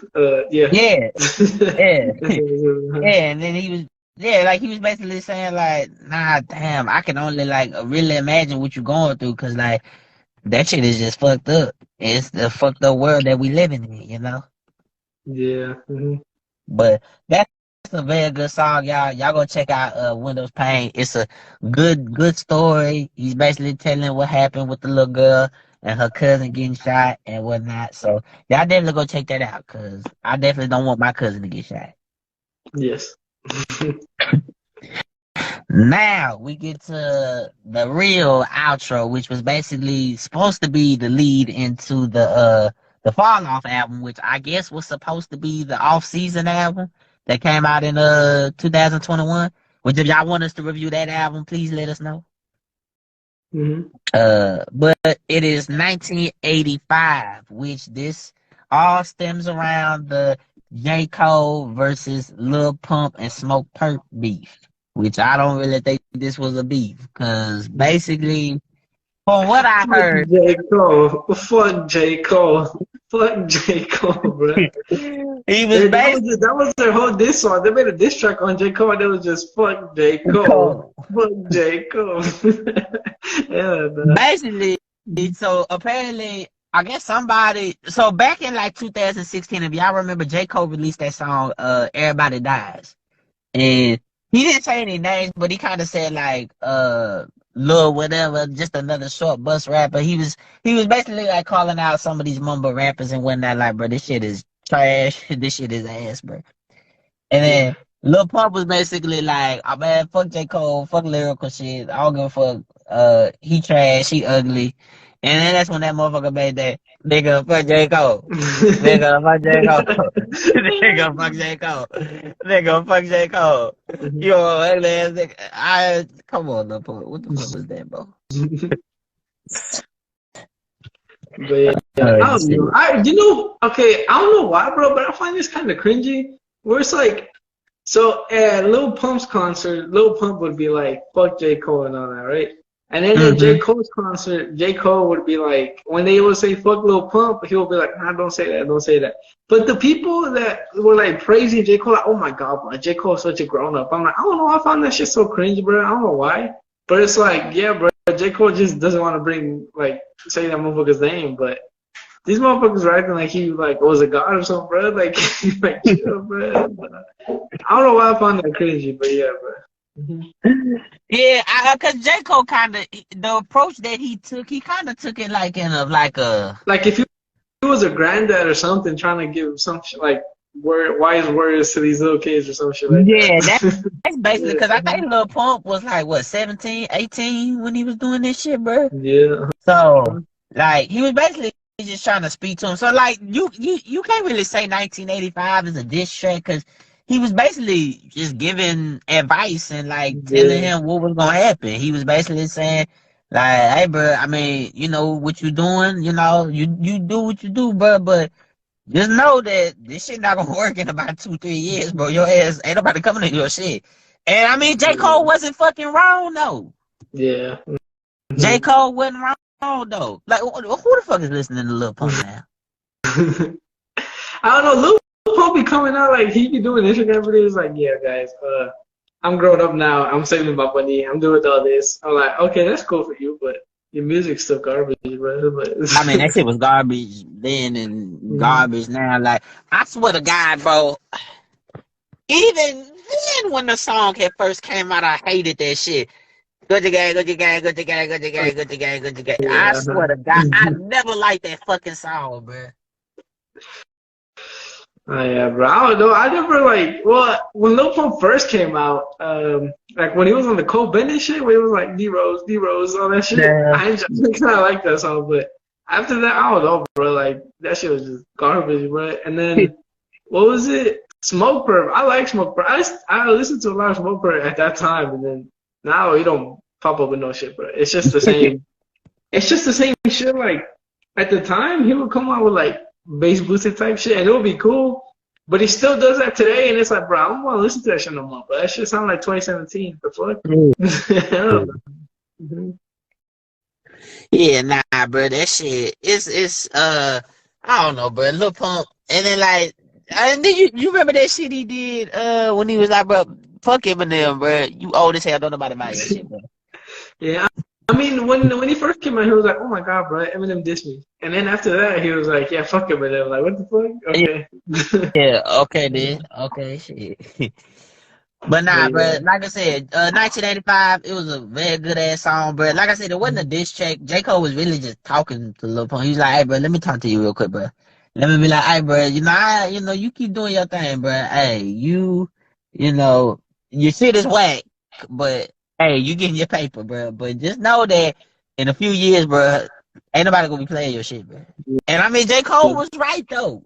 Yeah. Yeah, yeah. Yeah, and then he was like he was basically saying like, nah, damn, I can only like really imagine what you're going through because like that shit is just fucked up. It's the fucked up world that we living in, you know. Yeah. Hmm. But that's a very good song, y'all. Y'all go check out Windows Pane. It's a good story. He's basically telling what happened with the little girl and her cousin getting shot and whatnot. So y'all definitely go check that out because I definitely don't want my cousin to get shot. Yes. Now we get to the real outro, which was basically supposed to be the lead into the Fall Off album, which I guess was supposed to be the off season album that came out in 2021. Which if y'all want us to review that album, please let us know. Hmm. But it is 1985, which this all stems around the J. Cole versus Lil Pump and Smoke Perp beef, which I don't really think this was a beef, because basically, from what I Fuck heard, J Cole. Fuck J Cole. Fuck J Cole, bro. he was basically That was their whole diss song. They made a diss track on J Cole. And it was just fuck J Cole. Cole. Fuck J Cole. Yeah, man. Basically, so apparently, I guess somebody, so back in like 2016, if y'all remember, J. Cole released that song, Everybody Dies. And he didn't say any names, but he kind of said like Lil whatever, just another short bus rapper. He was basically like calling out some of these mumble rappers and whatnot, like, bro, this shit is trash, this shit is ass, bro. And Yeah. then Lil Pump was basically like, oh man, fuck J. Cole, fuck lyrical shit. I don't give a fuck. He trash, he ugly. And then that's when that motherfucker made that nigga fuck J. Cole. Nigga fuck J. Cole. Nigga fuck J. Cole. Nigga fuck J. Cole. You know, ugly ass nigga. Come on, Lil Pump. What the fuck was that, bro? But yeah, I don't know. Okay, I don't know why, bro, but I find this kind of cringy. Where it's like, so at Lil Pump's concert, Lil Pump would be like, "Fuck J. Cole" and all that, right? And then at J. Cole's concert, J. Cole would be like, when they would say "fuck Lil Pump," he would be like, "Nah, don't say that, don't say that." But the people that were like praising J. Cole, like, "Oh my god, bro, J. Cole is such a grown up." I'm like, I don't know, I found that shit so cringe, bro. I don't know why, but it's like, yeah, bro, J. Cole just doesn't want to say that motherfucker's name, but these motherfuckers are acting like he like was a god or something, bro. Like, chill, bro. I don't know why I found that cringy, but yeah, bro. Yeah, cause J. Cole the approach that he took it like in a if he was a granddad or something trying to give some shit like wise words to these little kids or some shit like that. That's basically because I think Lil Pump was like what 17, 18 when he was doing this shit, bro. Yeah. So like he was basically just trying to speak to him. So like you can't really say 1985 is a diss track because he was basically just giving advice and like telling him what was gonna happen. He was basically saying like, "Hey, bro, I mean, you know what you doing. You know, you do what you do, bro, but just know that this shit not gonna work in about 2-3 years, bro. Your ass ain't nobody coming to your shit." And I mean, J. Cole wasn't fucking wrong though. Yeah. J. Cole wasn't wrong though. Like, who the fuck is listening to Lil Pump now? I don't know. Lil Pump be coming out like he be doing Instagram videos like, "Yeah, guys, I'm grown up now. I'm saving my money. I'm doing all this." I'm like, okay, that's cool for you, but your music's still garbage, bro. I mean, that shit was garbage then and garbage now. Like, I swear to God, bro. Even then, when the song had first came out, I hated that shit. Good to gang, good to gang, good to gang, good to gang, good to gang, good to gang. I swear to God, I never liked that fucking song, bro. Oh yeah, bro. I don't know. I never when Lil Pump first came out, like when he was on the Cole Bennett shit, where he was like D Rose, all that shit. Yeah. I kind of like that song, but after that, I don't know, bro. Like that shit was just garbage, bro. And then what was it? Smoke Perp. I like Smoke Perp. I listened to a lot of Smoke Perp at that time, and then now he don't pop up with no shit, bro. It's just the same. It's just the same shit. Like at the time, he would come out with like bass boosted type shit, and it would be cool. But he still does that today, and it's like, bro, I don't want to listen to that shit no more. But that shit sound like 2017. The fuck? Yeah, nah, bro. That shit it's I don't know, bro. Lil Pump, and then like, and then you remember that shit he did when he was like, bro, fuck Eminem, bro. You old as hell, don't nobody mind your shit, bro. Yeah. I mean, when he first came out, he was like, "Oh my god, bro, Eminem dissed me." And then after that, he was like, "Yeah, fuck Eminem." Like, what the fuck? Okay. Yeah, okay then. Okay, shit. But nah, bro. Like I said, 1985, it was a very good ass song, bro. Like I said, it wasn't a diss track. J. Cole was really just talking to Lil Pump. He was like, "Hey, bro, let me talk to you real quick, bro. Let me be like, hey, bro, you keep doing your thing, bro. Hey, you know, your shit is whack, but." Hey, you getting your paper, bro. But just know that in a few years, bro, ain't nobody gonna be playing your shit, bro. And I mean, J. Cole was right though.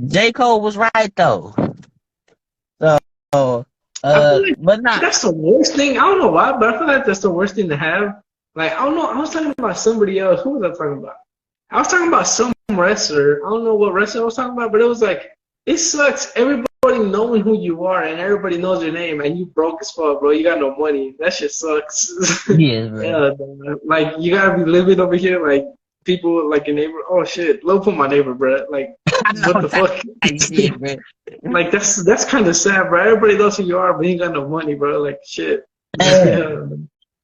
J. Cole was right though. So, but not. That's the worst thing. I don't know why, but I feel like that's the worst thing to have. Like, I don't know. I was talking about somebody else. Who was I talking about? I was talking about some wrestler. I don't know what wrestler I was talking about, but it was like, it sucks. Everybody knowing who you are and everybody knows your name and you broke as fuck, bro. You got no money. That shit sucks. Yeah, bro. Yeah, like you gotta be living over here like people like your neighbor. Oh shit, Lil Pump my neighbor, bro. Like what the fuck? Shit, bro. Like that's kind of sad, bro. Everybody knows who you are, but you ain't got no money, bro. Like shit. Yeah.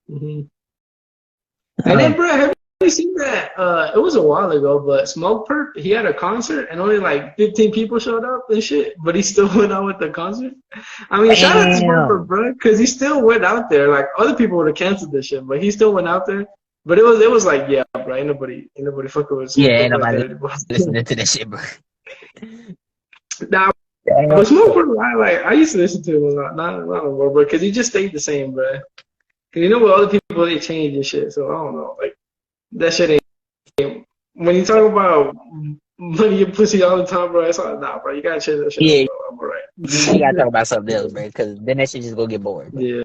And then, bro, have you seen that? It was a while ago, but Smoke Perp, he had a concert and only like 15 people showed up and shit, but he still went out with the concert. I mean, shout out to Smoke Perp, bro, because he still went out there. Like other people would have canceled this shit, but he still went out there. But it was like, yeah, bro, ain't nobody fucking with Smoke. Yeah, ain't nobody listening to that shit, bro. Nah, but Smoke Perp, I used to listen to him a lot, not anymore, bro, because he just stayed the same, bro. You know, with other people they change and shit. So I don't know, like that shit ain't. When you talk about money and pussy all the time, bro, it's like, nah, bro, you gotta change that shit up, Yeah, bro. I'm alright. you gotta talk about something else, bro, because then that shit just gonna get boring, bro. Yeah.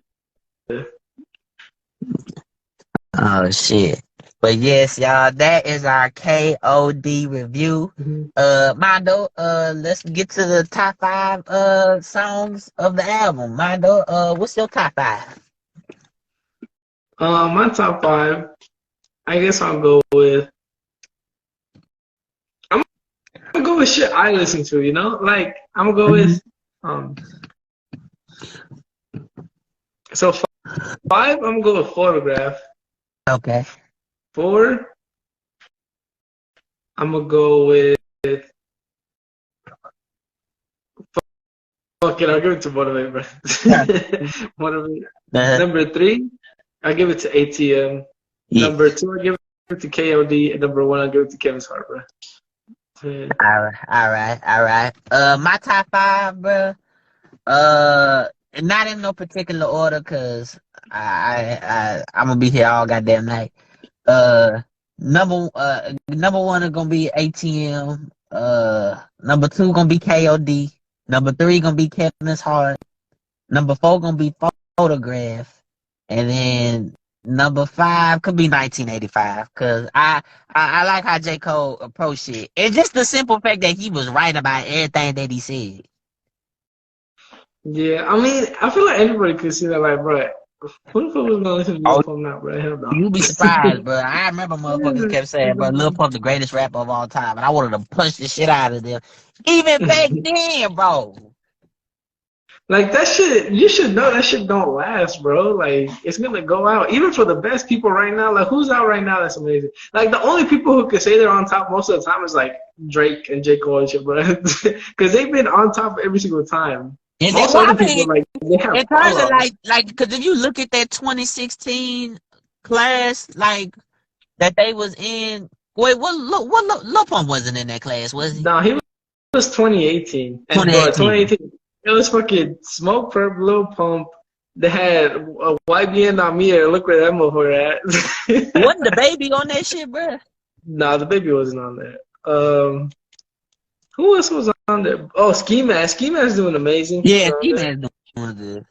Oh shit. But yes, y'all, that is our KOD review. Mhm. Mondo, let's get to the top 5 songs of the album. Mondo, what's your top 5? My top 5. I guess I'll go with. I'm gonna go with shit I listen to. You know, like I'm gonna go with. Um. So 5, I'm gonna go with Photograph. Okay. 4, I'm gonna go with. Fuck it, I'll give it to Motivate, bro. Motivate. Number 3, I'll give it to ATM. Yeah. Number 2, I'll give it to KOD. And number 1, I'll give it to Kevin's Heart, bro. Yeah. All right. My top 5, bro. Not in no particular order, cause I'm gonna be here all goddamn night. Number 1 is gonna be ATM. Number 2 gonna be KOD. Number 3 gonna be Kevin's Heart. Number 4 gonna be Photograph, and then number 5 could be 1985. Cause I like how J. Cole approached it. It's just the simple fact that he was right about everything that he said. Yeah, I mean, I feel like anybody could see that, like, bro. Who the fuck was gonna listen to Lil Pump now, bro? Hell no. You be surprised, bro. I remember motherfuckers kept saying, bro, Lil Pump the greatest rapper of all time, and I wanted to punch the shit out of them. Even back then, bro. Like that shit, you should know that shit don't last, bro. Like it's gonna go out. Even for the best people right now, like who's out right now that's amazing? Like the only people who could say they're on top most of the time is like Drake and J. Cole and shit, bro. Because they've been on top every single time. And Most other people, like they have in terms of like, because if you look at that 2016 class, like that they was in. Wait, what Lil Pump wasn't in that class, was he? No, he was 2018. And 2018. It was fucking Smoke Perp, Lil Pump. They had a YBN on me. Look where that motherfucker at. Wasn't the baby on that shit, bro? Nah, the baby wasn't on there. Who else was on there? Oh, Ski Mask. Ski Mask doing amazing. Yeah, Ski Mask doing good.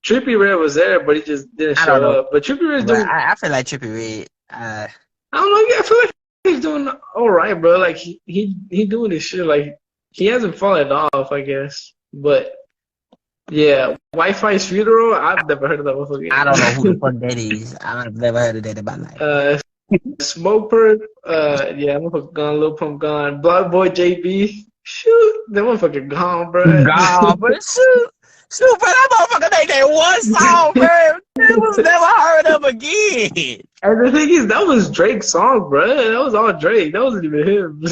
Trippie Redd was there, but he just didn't show up. But Trippie Redd's doing. I feel like Trippie Redd. I don't know. Yeah, I feel like he's doing all right, bro. Like he doing his shit. Like he hasn't fallen off, I guess. But yeah, Wi-Fi's Funeral. I've never heard of that motherfucker. I don't know who the fuck that is. I've never heard of that in my life. Smoke Perp. Yeah, motherfucker gone. Lil Pump gone. Block Boy JB. Shoot, that motherfucker gone, bro. Gone, but shoot, bro, that motherfucker made that one song, bro. It was never heard of again. And the thing is, that was Drake's song, bro. That was all Drake. That wasn't even him.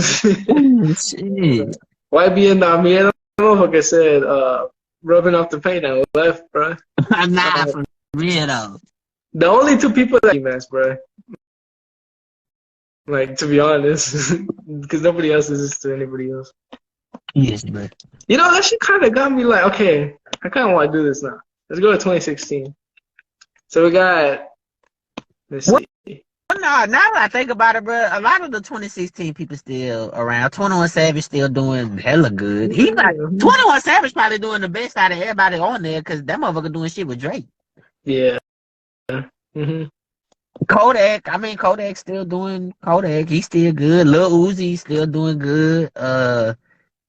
Shit. YBN Nami, that motherfucker said, rubbing off the paint and left, bro. I'm not for real, though. The only 2 people that mess, bro. Like, to be honest. Because nobody else listens to anybody else. Yes, bro. You know, that shit kind of got me like, okay, I kind of want to do this now. Let's go to 2016. So we got, let's see. No, now that I think about it, bro, a lot of the 2016 people still around. 21 Savage still doing hella good. He's like 21 Savage probably doing the best out of everybody on there because that motherfucker doing shit with Drake. Yeah. Mm-hmm. Kodak still doing Kodak. He's still good. Lil Uzi still doing good.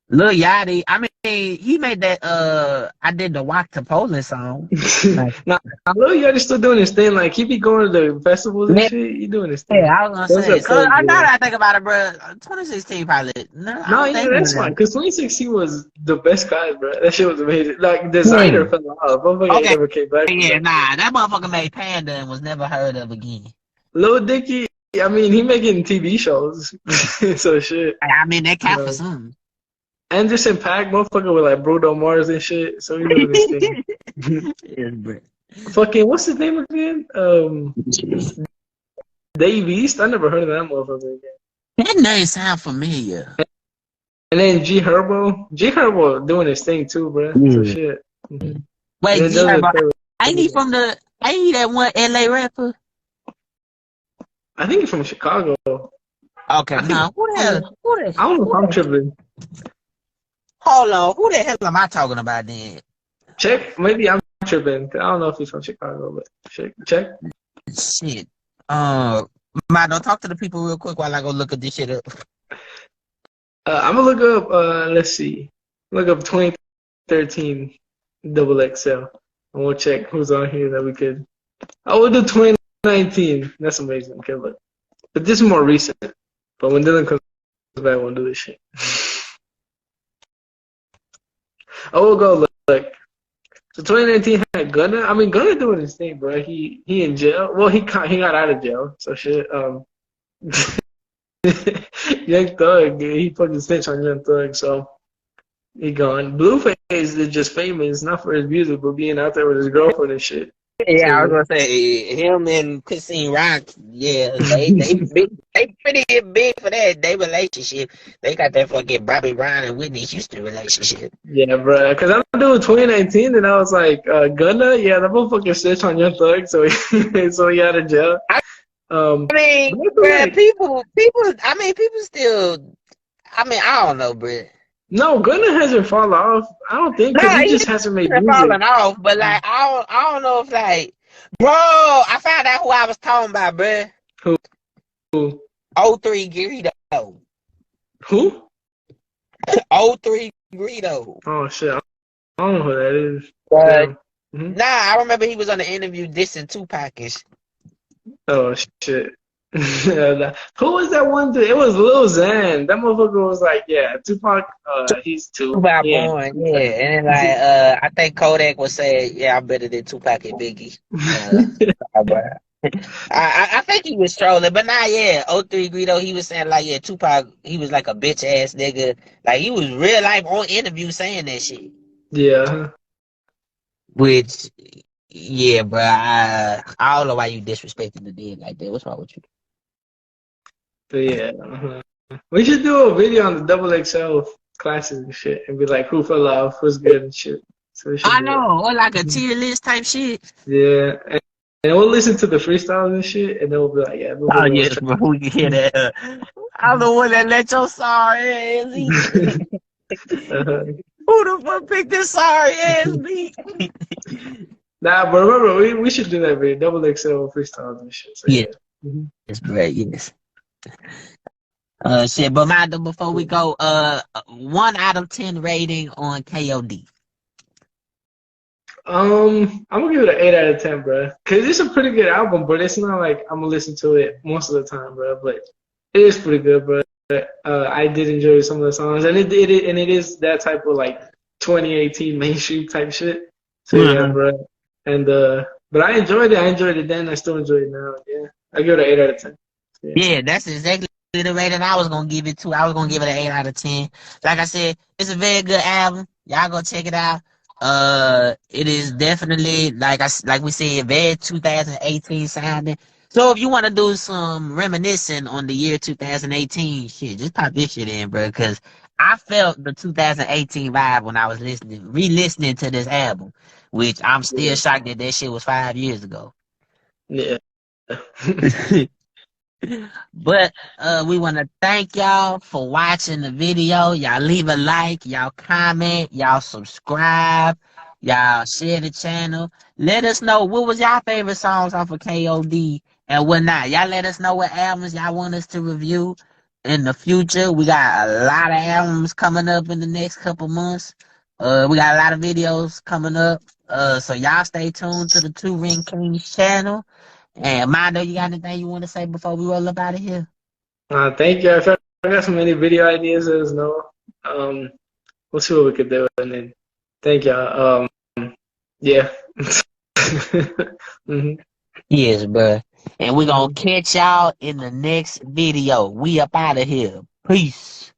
Lil Yachty, I mean, he made that, I did the Walk to Poland song. Now, Lil Yachty's still doing his thing. Like, he be going to the festivals and shit. He doing his thing. Yeah, I was going to say. So, now that I think about it, bro, 2016 probably. No, yeah, that's fine. Because 2016 was the best guys, bro. That shit was amazing. Like, Designer fell off. Motherfucker never came back. Yeah, nah, that motherfucker made Panda and was never heard of again. Lil Dicky, I mean, he making TV shows. So, shit. I mean, that count for something. Anderson .Paak, motherfucker with like Bruno Mars and shit. So he doing this thing. Yeah, bro. Fucking what's his name again? Dave East. I never heard of that motherfucker again. That name sound familiar. And then G Herbo. G Herbo doing his thing too, bro. So shit. Wait, G Herbo. Ain't he from the Ain't he that one LA rapper? I think he's from Chicago. Okay, I think. now who the hell? I don't know if I'm tripping. Hold on, who the hell am I talking about then? Check. Maybe I'm tripping. I don't know if he's from Chicago, but check. Shit. Don't talk to the people real quick while I go look at this shit up. I'm gonna look up. Let's see. Look up 2013 double XL, and we'll check who's on here that we could. Oh, we'll do 2019. That's amazing. Okay, look. But this is more recent. But when Dylan comes back, we'll do this shit. Oh, we'll go look. So 2019 had Gunna. I mean, Gunna doing his thing, bro. He in jail. Well, he got out of jail. So shit. Young Thug, he fucking snitched on Young Thug, so he gone. Blueface is just famous, not for his music, but being out there with his girlfriend and shit. Yeah, So, I was gonna say him and Christine Rock. Yeah, they big, they pretty big for that. They relationship. They got that fucking Bobby Brown and Whitney Houston relationship. yeah, bro. Because I'm doing 2019, and I was like, Gunna, yeah, that motherfucker snitched on Young Thug, so he out of jail. I mean, bruh, people. I mean, people still. I mean, I don't know, bruh. No, Gunna hasn't fallen off. I don't think because he just hasn't made music. Falling off, but like I don't know if like, bro. I found out who I was talking about, bruh. Who? 03 Greedo. Who? 03 Greedo. Oh shit, I don't know who that is. Nah, I remember he was on the interview dissing Tupac and shit. Oh shit. Who was that one dude? It was Lil Xan. That motherfucker was like, yeah, Tupac, he's Tupac born, yeah. And then like I think Kodak was saying, yeah, I'm better than Tupac and Biggie. I think he was trolling, but nah, yeah, 03 Greedo, he was saying like, yeah, Tupac, he was like a bitch ass nigga. Like he was real life on interview saying that shit. Yeah. Which, yeah, bro, I don't know why you disrespecting the dead like that. What's wrong with you? But yeah, we should do a video on the double XL classes and shit, and be like, who fell off, who's good and shit. So I know, or like a tier list type shit. Yeah, and we'll listen to the freestyles and shit, and then we'll be like, yeah. Oh yes, bro, we can hear that. I'm the one that let your sorry ass eat. Who the fuck picked this sorry ass beat? Nah, but remember, we should do that video, double XL freestyles and shit. So, yeah. It's great, yes. Shit, but Mando, before we go, 1 out of 10 rating on KOD. I'm gonna give it an 8 out of 10, bro. Cause it's a pretty good album, but it's not like I'm gonna listen to it most of the time, bro. But it is pretty good, bro. I did enjoy some of the songs, and it is that type of like 2018 mainstream type shit. So yeah, bro. And but I enjoyed it. I enjoyed it then. I still enjoy it now. Yeah, I give it an 8 out of 10. Yeah, that's exactly the rating I was gonna give it to. I was gonna give it an 8 out of 10. Like I said, it's a very good album. Y'all go check it out. It is definitely like we said, very 2018 sounding. So if you want to do some reminiscing on the year 2018, shit, just pop this shit in, bro. Because I felt the 2018 vibe when I was re-listening to this album, which I'm still shocked that shit was 5 years ago. Yeah. But we want to thank y'all for watching the video. Y'all leave a like, y'all comment, y'all subscribe, y'all share the channel. Let us know what was y'all favorite songs off of KOD and whatnot. Y'all let us know what albums y'all want us to review in the future. We got a lot of albums coming up in the next couple months. We got a lot of videos coming up. So y'all stay tuned to the Two Ring Kings channel. And Mondo, you got anything you want to say before we roll up out of here? Thank you. If I got some any video ideas, let us know. We'll see what we could do. And then thank y'all. Yeah. Yes, bro. And we're going to catch y'all in the next video. We up out of here. Peace.